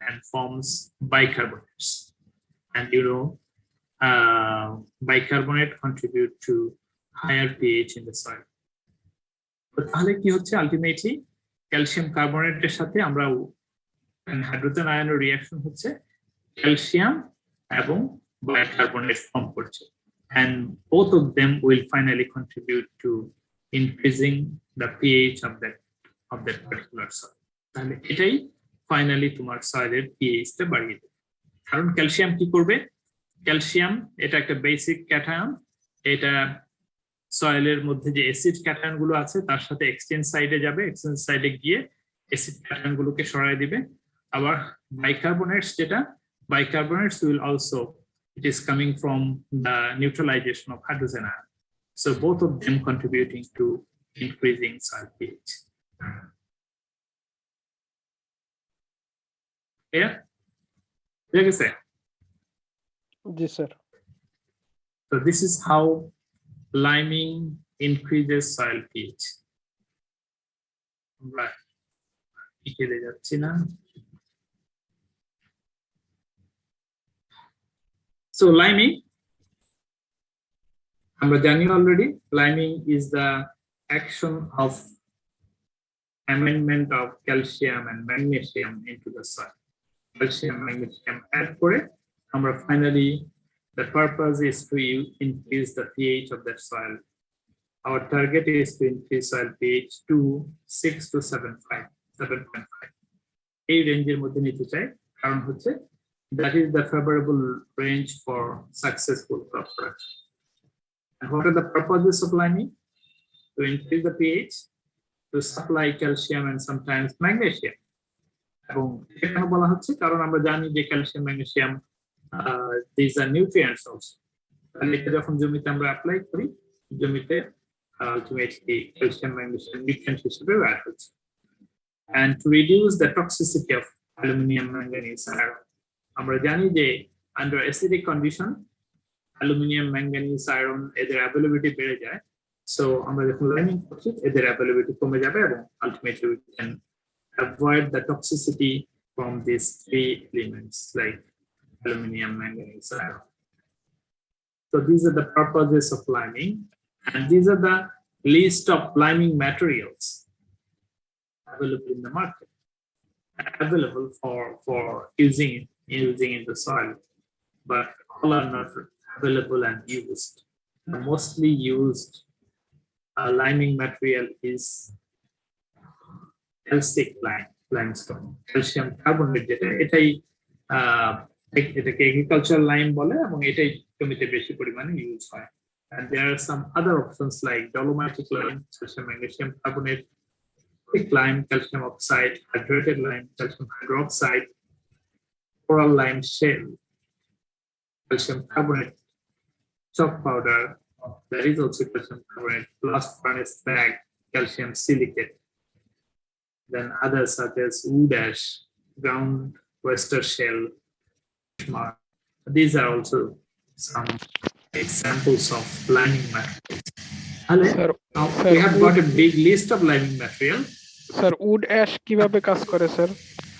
and forms bicarbonates, and bicarbonate contribute to higher pH in the soil. তাহলে কি হচ্ছে, ultimately calcium কার্বনেটের সাথে আমরা hydrogen আয়নের reaction হচ্ছে, calcium এবং bicarbonate form করছে, and both of them will finally contribute to increasing the pH of that particular soil. তাহলে এটাই ফাইনালি তোমার সয়েলের পিএইচটা বাড়িয়ে দেবে। কারণ ক্যালসিয়াম কি করবে, ক্যালসিয়াম এটা একটা বেসিক ক্যাটায়ন, এটা সয়েলের মধ্যে যে অ্যাসিড ক্যাটায়ন গুলো আছে তার সাথে এক্সচেঞ্জ সাইডে যাবে, এক্সচেঞ্জ সাইডে গিয়ে অ্যাসিড ক্যাটায়ন গুলোকে সরায় দিবে। আবার বাইকার্বনেটস যেটা, bicarbonates will also, it is coming from the neutralization of hydrogen ion. So both of them contributing to increasing soil pH. Yeah? Like I said. G sir. So this is how liming increases soil pH. Right. লিখে যাচ্ছি না। So liming, আমরা জানি already, liming is the action of amendment of calcium and magnesium into the soil. Calcium, magnesium add করে আমরা finally, the purpose is to increase the pH of that soil. Our target is to increase soil pH to 6 to 7.5. এই রেঞ্জের মধ্যে নিতে চাই, কারণ হচ্ছে that is the favorable range for successful crop production. And what are the purposes of liming? To increase the pH, to supply calcium and sometimes magnesium. এবং কেন বলা হচ্ছে, কারণ আমরা জানি যে calcium, magnesium, these are nutrients also. এটা যখন জমিতে আমরা অ্যাপ্লাই করি, জমিতে ultimately calcium, magnesium nutrients হিসেবে অ্যাড হচ্ছে। And to reduce the toxicity of aluminum, manganese, iron. আমরা জানি যে under acidic condition aluminum, manganese, iron এদের availability বেড়ে যায়, so আমরা যখন লাইমিং করছি এদের availability কমে যাবে, এবং ultimately we can avoid the toxicity from these three elements like aluminum, manganese, iron. So these are the purposes of liming, and these are the list of liming materials available in the market, available for using in the soil, but all are not available and used. The mostly used liming material is calcic limestone, calcium carbonate, যেটা এটাই এটাকে agriculture lime বলে, এবং এটাই জমিতে বেশি পরিমাণে use হয়। And there are some other options like dolomitic lime, calcium magnesium carbonate, quick lime, calcium oxide, hydrated lime, calcium hydroxide, coral lime shell, calcium carbonate, chalk powder, there is also calcium carbonate, blast furnace bag, calcium silicate. Then others such as wood ash, ground oyster shell. These are also some examples of liming materials. Sir, Now sir, we have got a big list of liming material. Sir wood ash কিভাবে কাজ করে sir?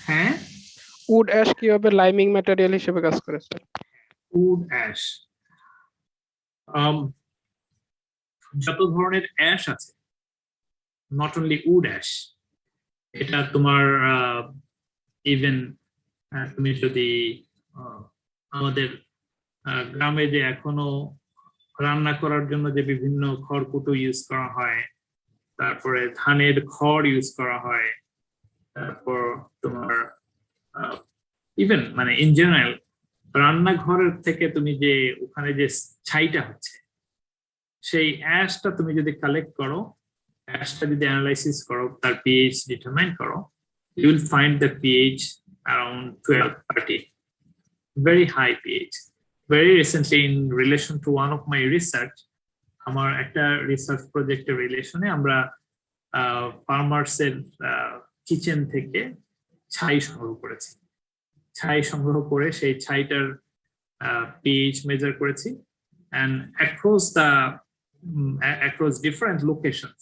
হ্যাঁ, wood ash কিভাবে liming material হিসেবে কাজ করে sir? wood ash. যত ধরনের অ্যাশ আছে, নট অনলি উড অ্যাশ, এটা তোমার ইভেন তুমি যদি আমাদের গ্রামে যে এখনো রান্না করার জন্য যে বিভিন্ন খড়কুটো ইউজ করা হয়, তারপরে ধানের খড় ইউজ করা হয়, তারপর তোমার ইভেন মানে ইন জেনারেল রান্নাঘরের থেকে তুমি যে ওখানে যে ছাইটা হচ্ছে, সেই অ্যাশটা তুমি যদি কালেক্ট করো, অ্যাশটা যদি অ্যানালাইসিস করো, তার পিএইচ ডিটারমাইন করো, you will find the pH around 12-13, very high pH. Very recently, in relation to one of my research, আমার একটা রিসার্চ প্রজেক্টের রিলেশনে আমরা ফার্মার্সের কিচেন থেকে ছাই সংগ্রহ করেছি। ছাই সংগ্রহ করে সেই ছাইটার pH মেজার করেছি, and across different locations,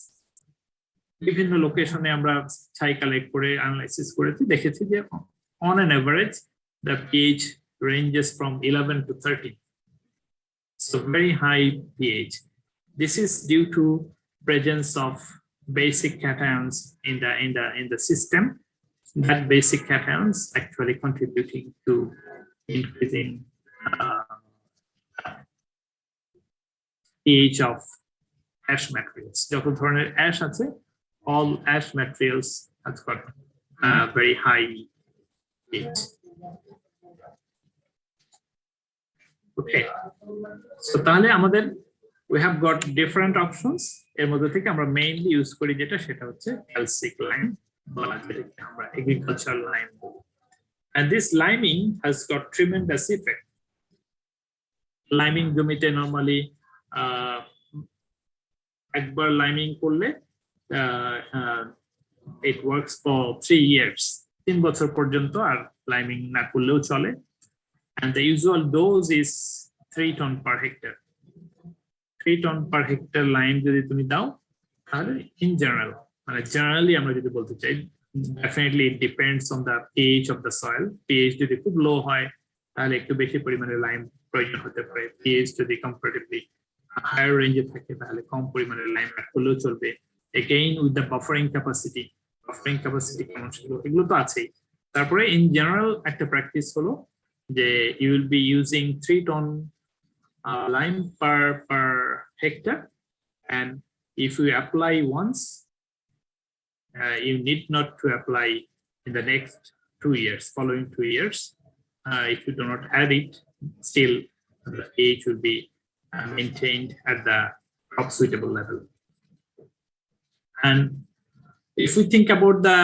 বিভিন্ন লোকেশনে আমরা ছাই কালেক্ট করে অ্যানালাইসিস করেছি, দেখেছি যে on an average the pH ranges from 11 to 13, so very high pH. This is due to presence of basic cations in the system. That basic cations actually contributing to increasing pH of ash materials. যত ধরনের ash আছে, all ash materials has got very high pH. Okay, so তাহলে আমাদের we have got different options. এর মধ্যে থেকে আমরা mainly use করি যেটা, সেটা হচ্ছে calcic lime, বলা যেটাকে আমরা agricultural lime বলি। And this liming has got tremendous effect. Liming জমিতে normally একবার লাইমিং করলে it works for 3 years, 3 বছর পর্যন্ত আর লাইমিং না করলেও চলে, and the usual dose is 3 ton per hectare. 3 ton per hectare lime যদি তুমি দাও, তাহলে in general, মানে generally আমরা যদি বলতে চাই, definitely it depends on the pH of the soil. pH যদি খুব লো হয় তাহলে একটু বেশি পরিমাণে লাইম প্রয়োজন হতে পারে, pH যদি comparatively higher range থাকে তাহলে কম পরিমাণে লাইম রাখলেও চলবে। Again with the buffering capacity কেমন ছিল, এগুলো তো আছেই। তারপরে in general একটা প্র্যাকটিস হলো যে you will be using 3 ton lime per hectare, and if you apply once, you need not to apply in the next 2 years, following 2 years. If you do not add it, still the pH will be maintained at the crop suitable level. And if we think about the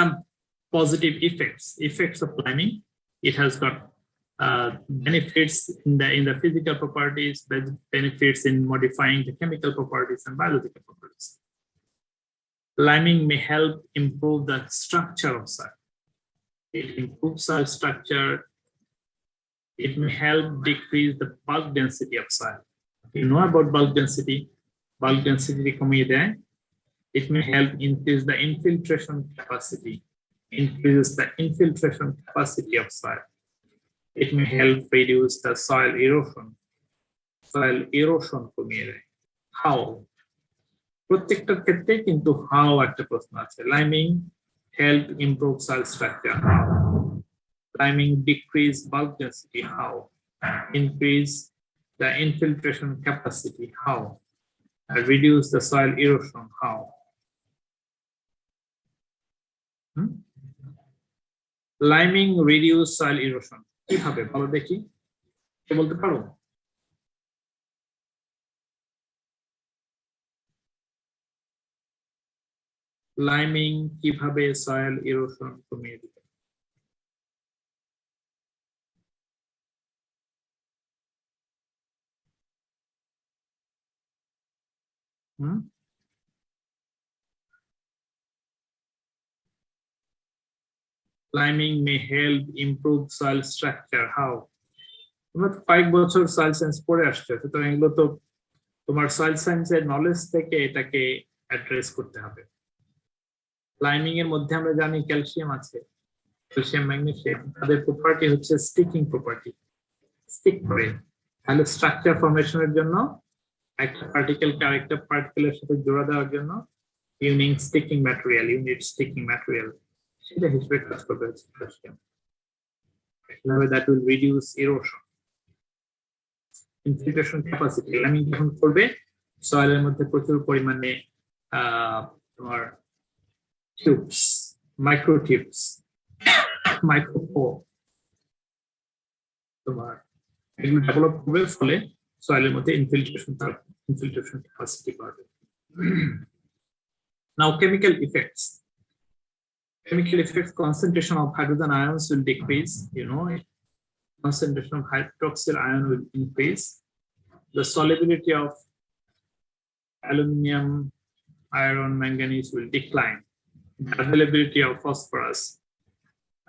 positive effects of liming, it has got benefits in the physical properties, benefits in modifying the chemical properties and biological properties. Liming may help improve the structure of soil. It improves soil structure. It may help decrease the bulk density of soil. You know about bulk density কমিয়ে দেয়। It may help increase the infiltration capacity, increases the infiltration capacity of soil. It may help reduce the soil erosion কমিয়ে দেয়। How? প্রত্যেকটার ক্ষেত্রে কিন্তু how একটা প্রশ্ন আছে। Liming help improve soil structure, how? Liming decrease bulk density, how? Increase the infiltration capacity, how? Reduce the soil erosion, how? Liming reduce soil erosion কিভাবে বলো দেখি, কে বলতে পারো? লাইমিং কিভাবে সয়েল ইরোশন কমিয়ে দিবে? Liming may help improve soil structure. How? তোমরা তো 5 বছর সয়েল সায়েন্স পড়ে আসছো, সুতরাং এগুলো তো তোমার সয়েল সায়েন্সের নলেজ থেকে এটাকে অ্যাড্রেস করতে হবে। লাইমিং এর মধ্যে আমরা জানি ক্যালসিয়াম আছে, ক্যালসিয়াম ম্যাগনেসিয়াম, তাদের প্রপার্টি হচ্ছে স্টিকিং প্রপার্টি, স্টিক করে। তাহলে স্ট্রাকচার ফরমেশনের জন্য একটা পার্টিকেলকে আরেকটা পার্টিকেলের সাথে জোড়া দেওয়ার জন্য ইউনিট স্টিকিং ম্যাটেরিয়াল সেটা হিসেবে কাজ করবে calcium. that will reduce erosion. Infiltration capacity, liming যখন করবে সয়েলের মধ্যে প্রচুর পরিমাণে তোমার টিউবস, মাইক্রো টিউবস, মাইক্রোপোর তোমার এগুলো ডেভেলপ করবে, ফলে সয়েলের মধ্যে ইনফিল্ট্রেশন ক্যাপাসিটি বাড়বে। Now chemical effects. Chemical effects, concentration of hydrogen ions will decrease, concentration of hydroxyl ion will increase, the solubility of aluminum, iron, manganese will decline, the availability of phosphorus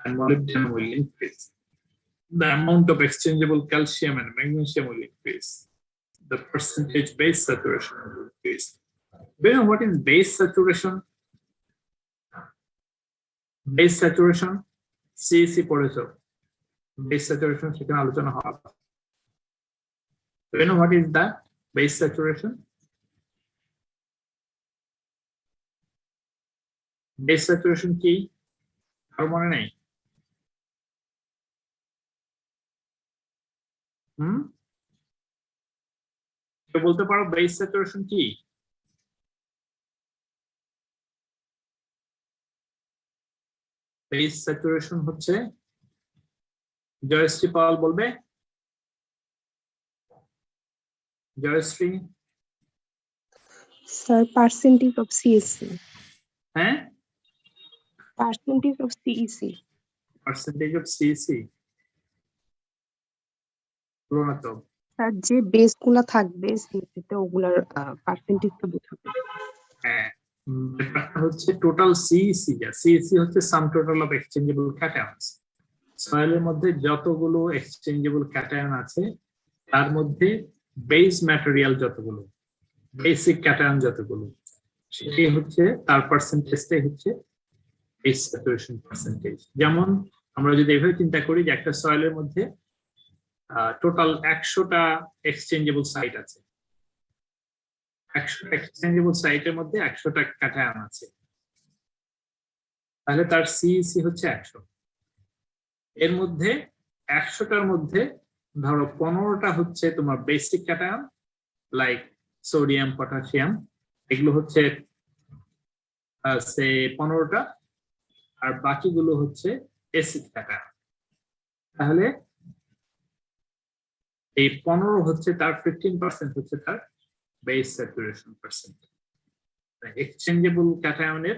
and molybdenum will increase, the amount of exchangeable calcium and magnesium will increase, the percentage base saturation will increase. Do you know what is base saturation? Base saturation, CEC পড়েছো, base saturation সেখানে আলোচনা হবে। Do you know what is that? Base saturation? Base saturation কি? আর মনে নেই? কেউ বলতে পারো base saturation কি? Base saturation হচ্ছে, জয়শ্রী পাল বলবে, Jayashree. Sir, percentage of CEC. হ্যাঁ, Percentage of CEC. Percentage of CEC বলো তো। স্যার, যে বেস গুলা থাকবে CEC তে ওগুলার পার্সেন্টেজ তো বোঝাবে। হ্যাঁ, ব্যাপারটা হচ্ছে টোটাল সিইসি, যা সিইসি হচ্ছে সাম টোটাল অফ এক্সচেঞ্জেবল ক্যাটায়নস। সয়েলের মধ্যে যতগুলো এক্সচেঞ্জেবল ক্যাটায়ন আছে তার মধ্যে বেস ম্যাটেরিয়াল যতগুলো, বেসিক ক্যাটায়ন যতগুলো, সেটাই হচ্ছে তার পার্সেন্টেজটাই হচ্ছে বেস স্যাচুরেশন পার্সেন্টেজ। যেমন আমরা যদি এভাবে চিন্তা করি যে একটা সয়েলের মধ্যে টোটাল 100টা এক্সচেঞ্জেবল সাইট আছে, 100টা এক্সচেঞ্জেবল সাইটের মধ্যে 100টা ক্যাটায়ন আছে, তাহলে তার সিইসি হচ্ছে 100। এর মধ্যে 100টার মধ্যে ধরো 15টা হচ্ছে তোমার basic cation, like sodium, potassium, এগুলো হচ্ছে 15টা, আর বাকিগুলো হচ্ছে অ্যাসিড ক্যাটায়ন। তাহলে এই 15 হচ্ছে তার 15% হচ্ছে তার বেস স্যাচুরেশন পার্সেন্ট। এক্সচেঞ্জেবল ক্যাটায়নের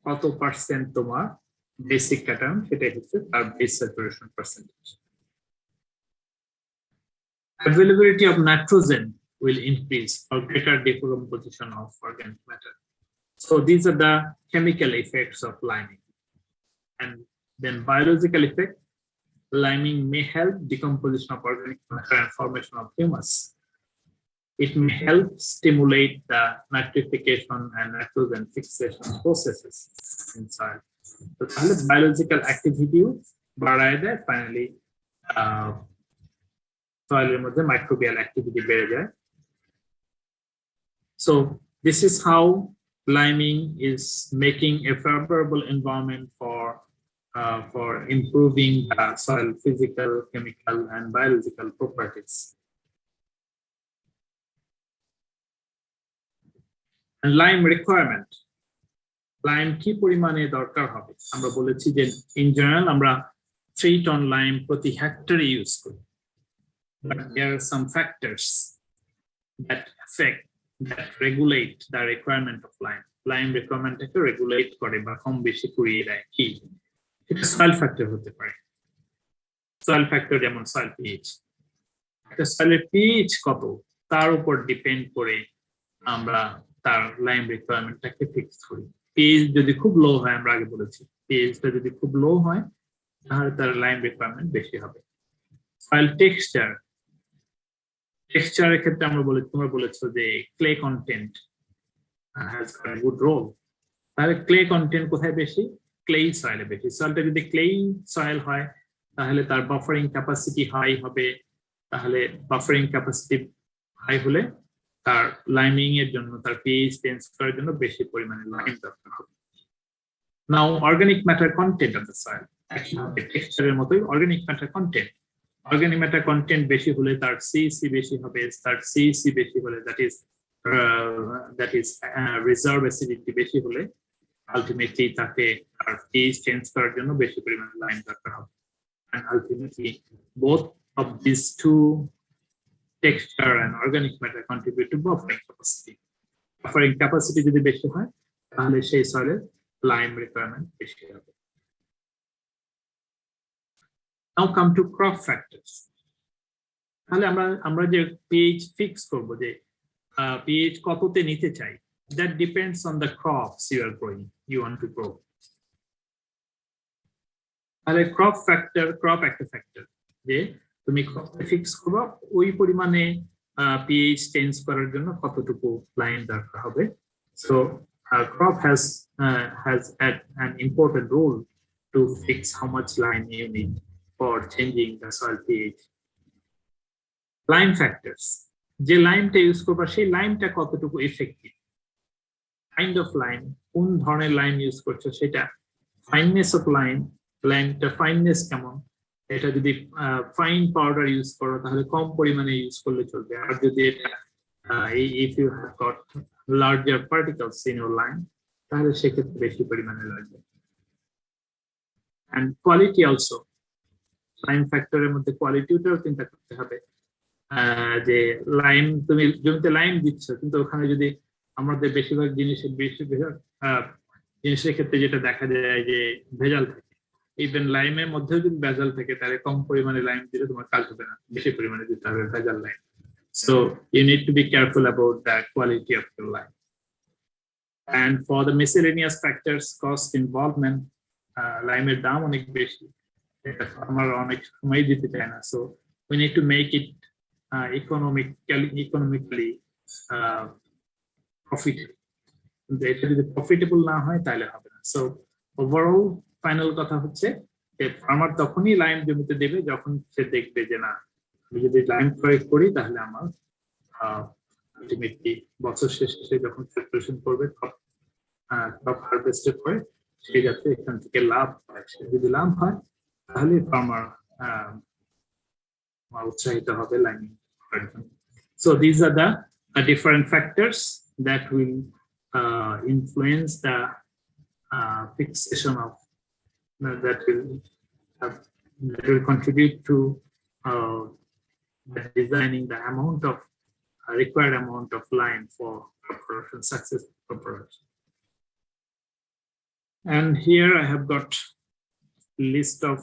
কত পার্সেন্ট তোমার বেসিক ক্যাটায়ন, সেটাই হচ্ছে তার base saturation percentage. Availability of nitrogen will increase for greater decomposition of organic matter. So these are the chemical effects of liming. And then biological effect, liming may help decomposition of organic matter and formation of humus. It may help stimulate the nitrification and nitrogen fixation processes in soil. So biological activity বাড়ায় দেয়, finally soil মধ্যে microbial activity বেড়ে যায়। So this is how liming is making a favorable environment for improving soil physical, chemical, and biological properties. And lime requirement. Lime কি পরিমাণে দরকার হবে? আমরা বলেছি যে in general আমরা 3 ton lime প্রতি হেক্টরে ইউজ করি, but there are some factors that regulate the requirement of lime. Lime রিকোয়ারমেন্টটাকে রেগুলেট করে বা কম বেশি করিয়ে দেয় কি এটা সয়েল ফ্যাক্টর হতে পারে। সয়েল ফ্যাক্টর যেমন সয়েল পিএইচ, একটা সয়েলের পিএইচ কত তার উপর ডিপেন্ড করে আমরা তার লাইম রিকোয়ারমেন্টটাকে ফিক্স করি। পিএইচ যদি খুব লো হয়, আমরা আগে বলেছি পিএইচটা যদি খুব লো হয় তাহলে তার লাইম রিকোয়ারমেন্ট বেশি হবে। সয়েল টেক্সচারের ক্ষেত্রে তোমরা বলেছো যে clay content has a good role, তাহলে ক্লে কন্টেন্ট কোথায় বেশি? ক্লেই সয়েলে বেশি। সয়েলটা যদি ক্লেই সয়েল হয় তাহলে তার বাফারিং ক্যাপাসিটি হাই হবে, তাহলে বাফারিং ক্যাপাসিটি হাই হলে তার লাইমিং এর জন্য, তার পিএইচ চেঞ্জ করার জন্য বেশি পরিমাণে লাইম দরকার হবে। Now organic matter content of the soil, টেক্সচারের মতোই অর্গানিক ম্যাটার কন্টেন্ট বেশি হলে তার সিসি বেশি হবে, তার সিসি বেশি হলে দ্যাট ইজ রিজার্ভ অ্যাসিডিটি বেশি হলে আলটিমেটলি তাকে তার পিএইচ চেঞ্জ করার জন্য বেশি পরিমাণে লাইম দরকার হবে। And ultimately, both of these two, texture and organic matter, contribute to buffering capacity. Buffering capacity যদি বেশি হয় তাহলে সেই সয়েলের লাইম রিকোয়ারমেন্ট বেশি হবে। Now come to crop factors. তাহলে আমরা যে পিএইচ ফিক্স করব, যে পিএইচ কততে নিতে চাই, that depends on the crops you want to grow. তাহলে ক্রপ একটা ফ্যাক্টর, যে তুমি ক্রপটা ফিক্স করবে ওই পরিমাণে পিএইচ চেঞ্জ করার জন্য কতটুকু লাইম দরকার হবে। So crop has an important role to fix how much lime you need for changing the soil pH. Lime factors, যে লাইমটা ইউজ করবা সেই লাইমটা কতটুকু ইফেক্টিভ, কাইন্ড অফ লাইম, কোন ধরনের লাইম ইউজ করছো সেটা, ফাইননেস অফ লাইমটা ফাইননেস কেমন, এটা যদি ফাইন পাউডার ইউজ করো তাহলে কম পরিমাণে ইউজ করলে চলবে, আর যদি এটা if you have got larger particles in your lime তাহলে সেক্ষেত্রে বেশি পরিমাণে লাগবে। and quality also, লাইম ফ্যাক্টরের মধ্যে কোয়ালিটিটাও চিন্তা করতে হবে, যে লাইম তুমি জমিতে লাইম দিচ্ছ কিন্তু ওখানে যদি আমাদের বেশিরভাগ জিনিসের ক্ষেত্রে যেটা দেখা যায় যে ভেজাল থাকে, ইভেন লাইমের মধ্যেও যদি ভেজাল থাকে তাহলে কম পরিমাণে লাইম দিলে তোমার কাজ হবে না, বেশি পরিমাণে দিতে হবে ভেজাল lime. So you need to be careful about the quality of your lime. And for the miscellaneous factors, cost involvement, লাইমের দাম অনেক বেশি, এটা আমার অনেক সময় দিতে চায় না, so we need to make it economically profitable. এটা যদি প্রফিটেবল না হয় তাহলে হবে না। সো ওভারঅল ফাইনাল কথা হচ্ছে যে ফার্মার তখনই লাইম জমিতে দেবে যখন সে দেখবে যে না, আমি যদি লাইম প্রয়োগ করি তাহলে আমার আলটিমেটলি বছর শেষে যখন প্রিপারেশন করবে ক্রপ হারভেস্টের পরে সে যাতে এখান থেকে লাভ হয়, সে যদি লাভ হয় তাহলে ফার্মার উৎসাহিত হবে লাইমিং করার জন্য। So these are the different factors that will influence the fixation of that will contribute to designing the amount of required amount of lime for production, successful production. And here I have got list of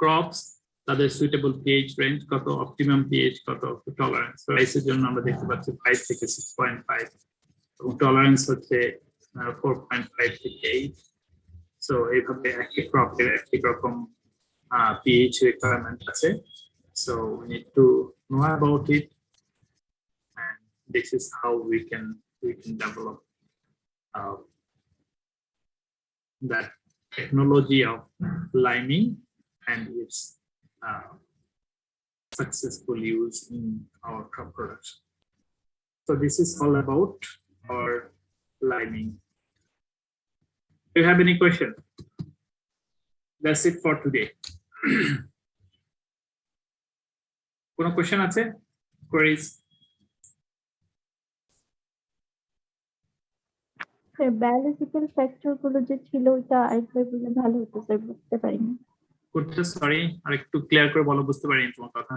crops, তাদের suitable pH range কত, optimum pH কত, tolerance. রাইসের জন্য আমরা দেখতে পাচ্ছি 5 থেকে 6.5 এবং টলারেন্স হচ্ছে 4.5 থেকে 8। সো এইভাবে একই ক্রপের একই রকম পিএইচ রিকোয়ারমেন্ট আছে। So we need to know about it, and this is how we can develop that technology of liming and its successful use in our crop production. So this is all about our liming. Do you have any question? That's it for today. কোনো question আছে? Queries? Sir biological factor গুলো যে ছিল ওটা আরেকবার বললে ভালো হতো স্যার, বুঝতে পারিনি। সরি, আরেকটু ক্লিয়ার করে বলো, বুঝতে পারিনি তোমার কথা।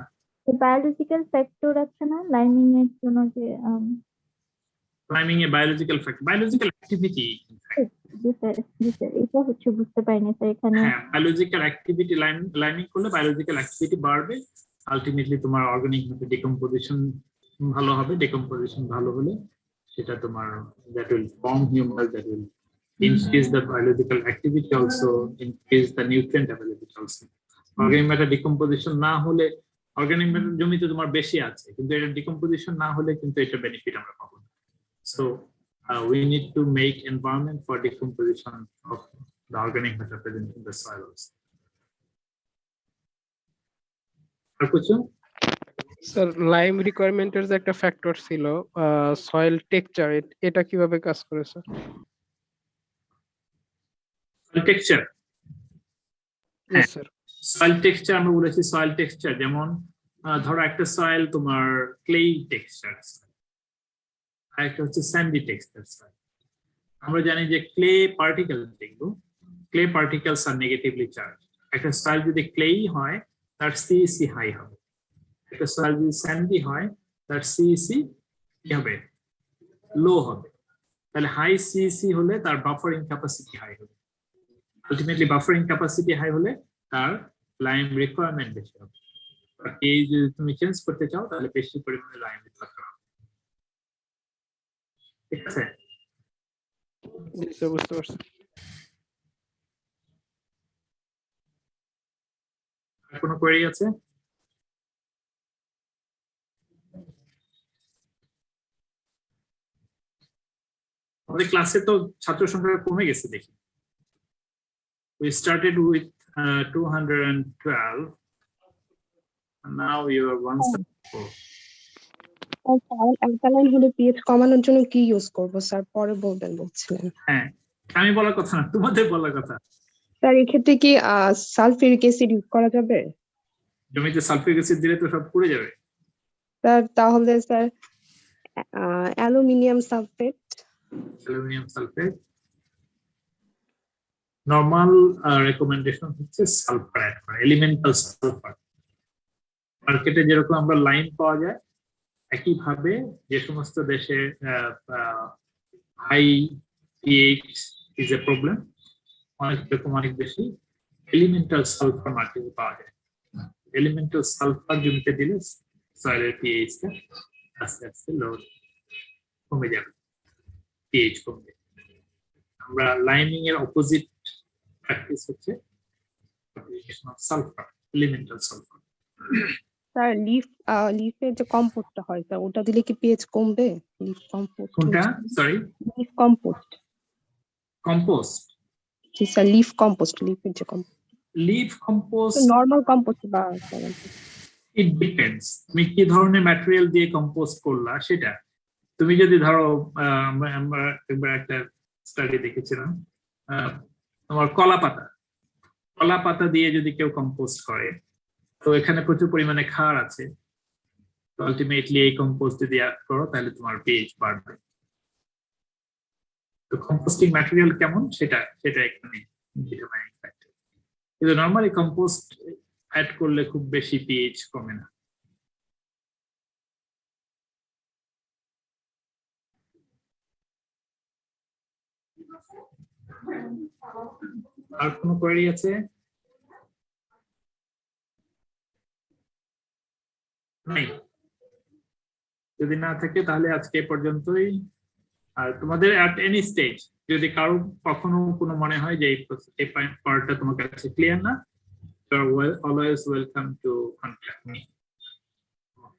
বায়োলজিক্যাল ফ্যাক্টর আছে না লাইমিং এর জন্য, যে Climbing a biological factor, biological activity. G sir এটা হচ্ছে বুঝতে পারিনি স্যার এখানে। হ্যাঁ, বায়োলজিক্যাল অ্যাক্টিভিটি লাইমিং করলে বায়োলজিক্যাল অ্যাক্টিভিটি বাড়বে, আলটিমেটলি তোমার অর্গানিক ডিকম্পোজিশন ভালো হবে, ডিকম্পোজিশন ভালো হলে সেটা তোমার that will form humus, that will increase the biological activity, also increase the nutrient availability also. Organic matter decomposition না হলে, অর্গানিক ম্যাটার জমিতে তোমার বেশি আছে কিন্তু এটা ডিকম্পোজিশন না হলে কিন্তু এটা বেনিফিট আমরা পাবো না। So we need to make environment for decomposition of the organic matter present in the soil also. আর কিছু? স্যার লাইম রিকোয়ারমেন্টের যে একটা ফ্যাক্টর ছিল সয়েল টেক্সচার, এটা কিভাবে কাজ করে sir? Soil texture, Yes, sir. Soil texture আমরা বলেছি, সয়েল টেক্সচার যেমন ধরো একটা সয়েল তোমার ক্লে টেক্সচার, আরেকটা হচ্ছে স্যান্ডি টেক্সচার। আমরা জানি যে ক্লে পার্টিকেল দেখবো, ক্লে পার্টিকেলস আর নেগেটিভলি চার্জ। একটা সয়েল যদি ক্লেই হয় তার সিইসি হাই হবে, একটা সয়েল যদি স্যান্ডি হয় তার সিইসি কি হবে, লো হবে। তাহলে হাই সিইসি হলে তার বাফারিং ক্যাপাসিটি হাই হবে, আলটিমেটলি বাফারিং ক্যাপাসিটি হাই হলে তার লাইম রিকোয়ারমেন্ট বেশি হবে। এই যদি তুমি চেঞ্জ করতে চাও তাহলে বেশি পরিমাণে লাইম দরকার হবে। ঠিক আছে, জি স্যার, বুঝতে পারছি। আর কোনো কোয়েরি আছে? আমাদের ক্লাসে তো ছাত্র সংখ্যা কমে গেছে দেখি। We started with 212 and now you are 174. Alkaline হলে পিএইচ কমানোর জন্য কি ইউজ করব স্যার? পরে বলছিলেন। হ্যাঁ, আমি বলার কথা না, তোমাদের বলার কথা। স্যার এই ক্ষেত্রে কি সালফিউরিক অ্যাসিড ইউজ করা যাবে? জমিতে সালফিউরিক অ্যাসিড দিলে তো সব পুড়ে যাবে। স্যার তাহলে sir aluminium sulphate. Aluminium sulphate normal recommendation হচ্ছে সালফার অ্যাড করা, এলিমেন্টাল সালফার। মার্কেটে যেরকম আমরা লাইম পাওয়া যায়, একইভাবে যে সমস্ত দেশে high pH is a problem, অনেক বেশি এলিমেন্টাল সালফার মার্কেটে পাওয়া যায়। এলিমেন্টাল সালফার জমিতে দিলে সয়েলের পিএইচটা আস্তে আস্তে লো কমে যাবে, পিএইচ কমবে। আমরা লাইমিং এর অপোজিট প্র্যাকটিস হচ্ছে application of sulphur, elemental sulphur. Sir লিফের যে কম্পোস্টটা হয় স্যার, ওটা দিলে কি পিএইচ কমবে? Leaf compost. কোনটা? Sorry, leaf compost. কম্পোস্ট? জি স্যার, লিফ কম্পোস্ট, লিফের যে compost. Leaf compost normal compost বা ইট ডিপেন্ডস তুমি কি ধরনের ম্যাটেরিয়াল দিয়ে কম্পোস্ট করলা সেটা। তুমি যদি ধরো আমরা একবার একটা স্টাডি দেখেছিলাম, তোমার কলা পাতা দিয়ে যদি কেউ কম্পোস্ট করে, তো এখানে প্রচুর পরিমাণে ক্ষার আছে, তো আলটিমেটলি এই কম্পোস্ট যদি অ্যাড করো তাহলে তোমার পিএইচ বাড়বে। তো কম্পোস্টিং ম্যাটেরিয়াল কেমন সেটা এখানে ডিটারমাইনিং ফ্যাক্টর। কিন্তু নরমালি কম্পোস্ট অ্যাড করলে খুব বেশি পিএইচ কমে না। আর কোনো কোয়েরি আছে? নাই? যদি না থাকে তাহলে আজকে এ পর্যন্তই। আর তোমাদের অ্যাট এনি স্টেজ যদি কারো কখনো কোনো মনে হয় যে এই পার্টটা তোমার কাছে ক্লিয়ার না, you are always welcome to contact me.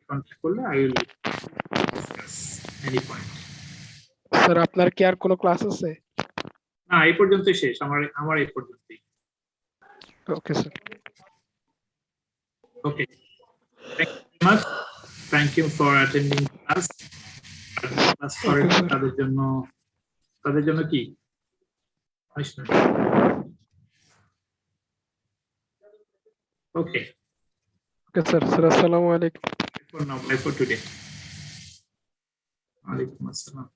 Contact করলে I will discuss any point. Sir আপনার কি আর কোনো ক্লাস আছে? না, এই পর্যন্তই শেষ, আমার এই পর্যন্তই। Okay sir. Okay. Thank you very much. Thank you for attending class. Class করে তাদের জন্য কি? Okay. Okay sir. স্যার আসসালামু আলাইকুম। For now, bye for today. Alaikum assalam.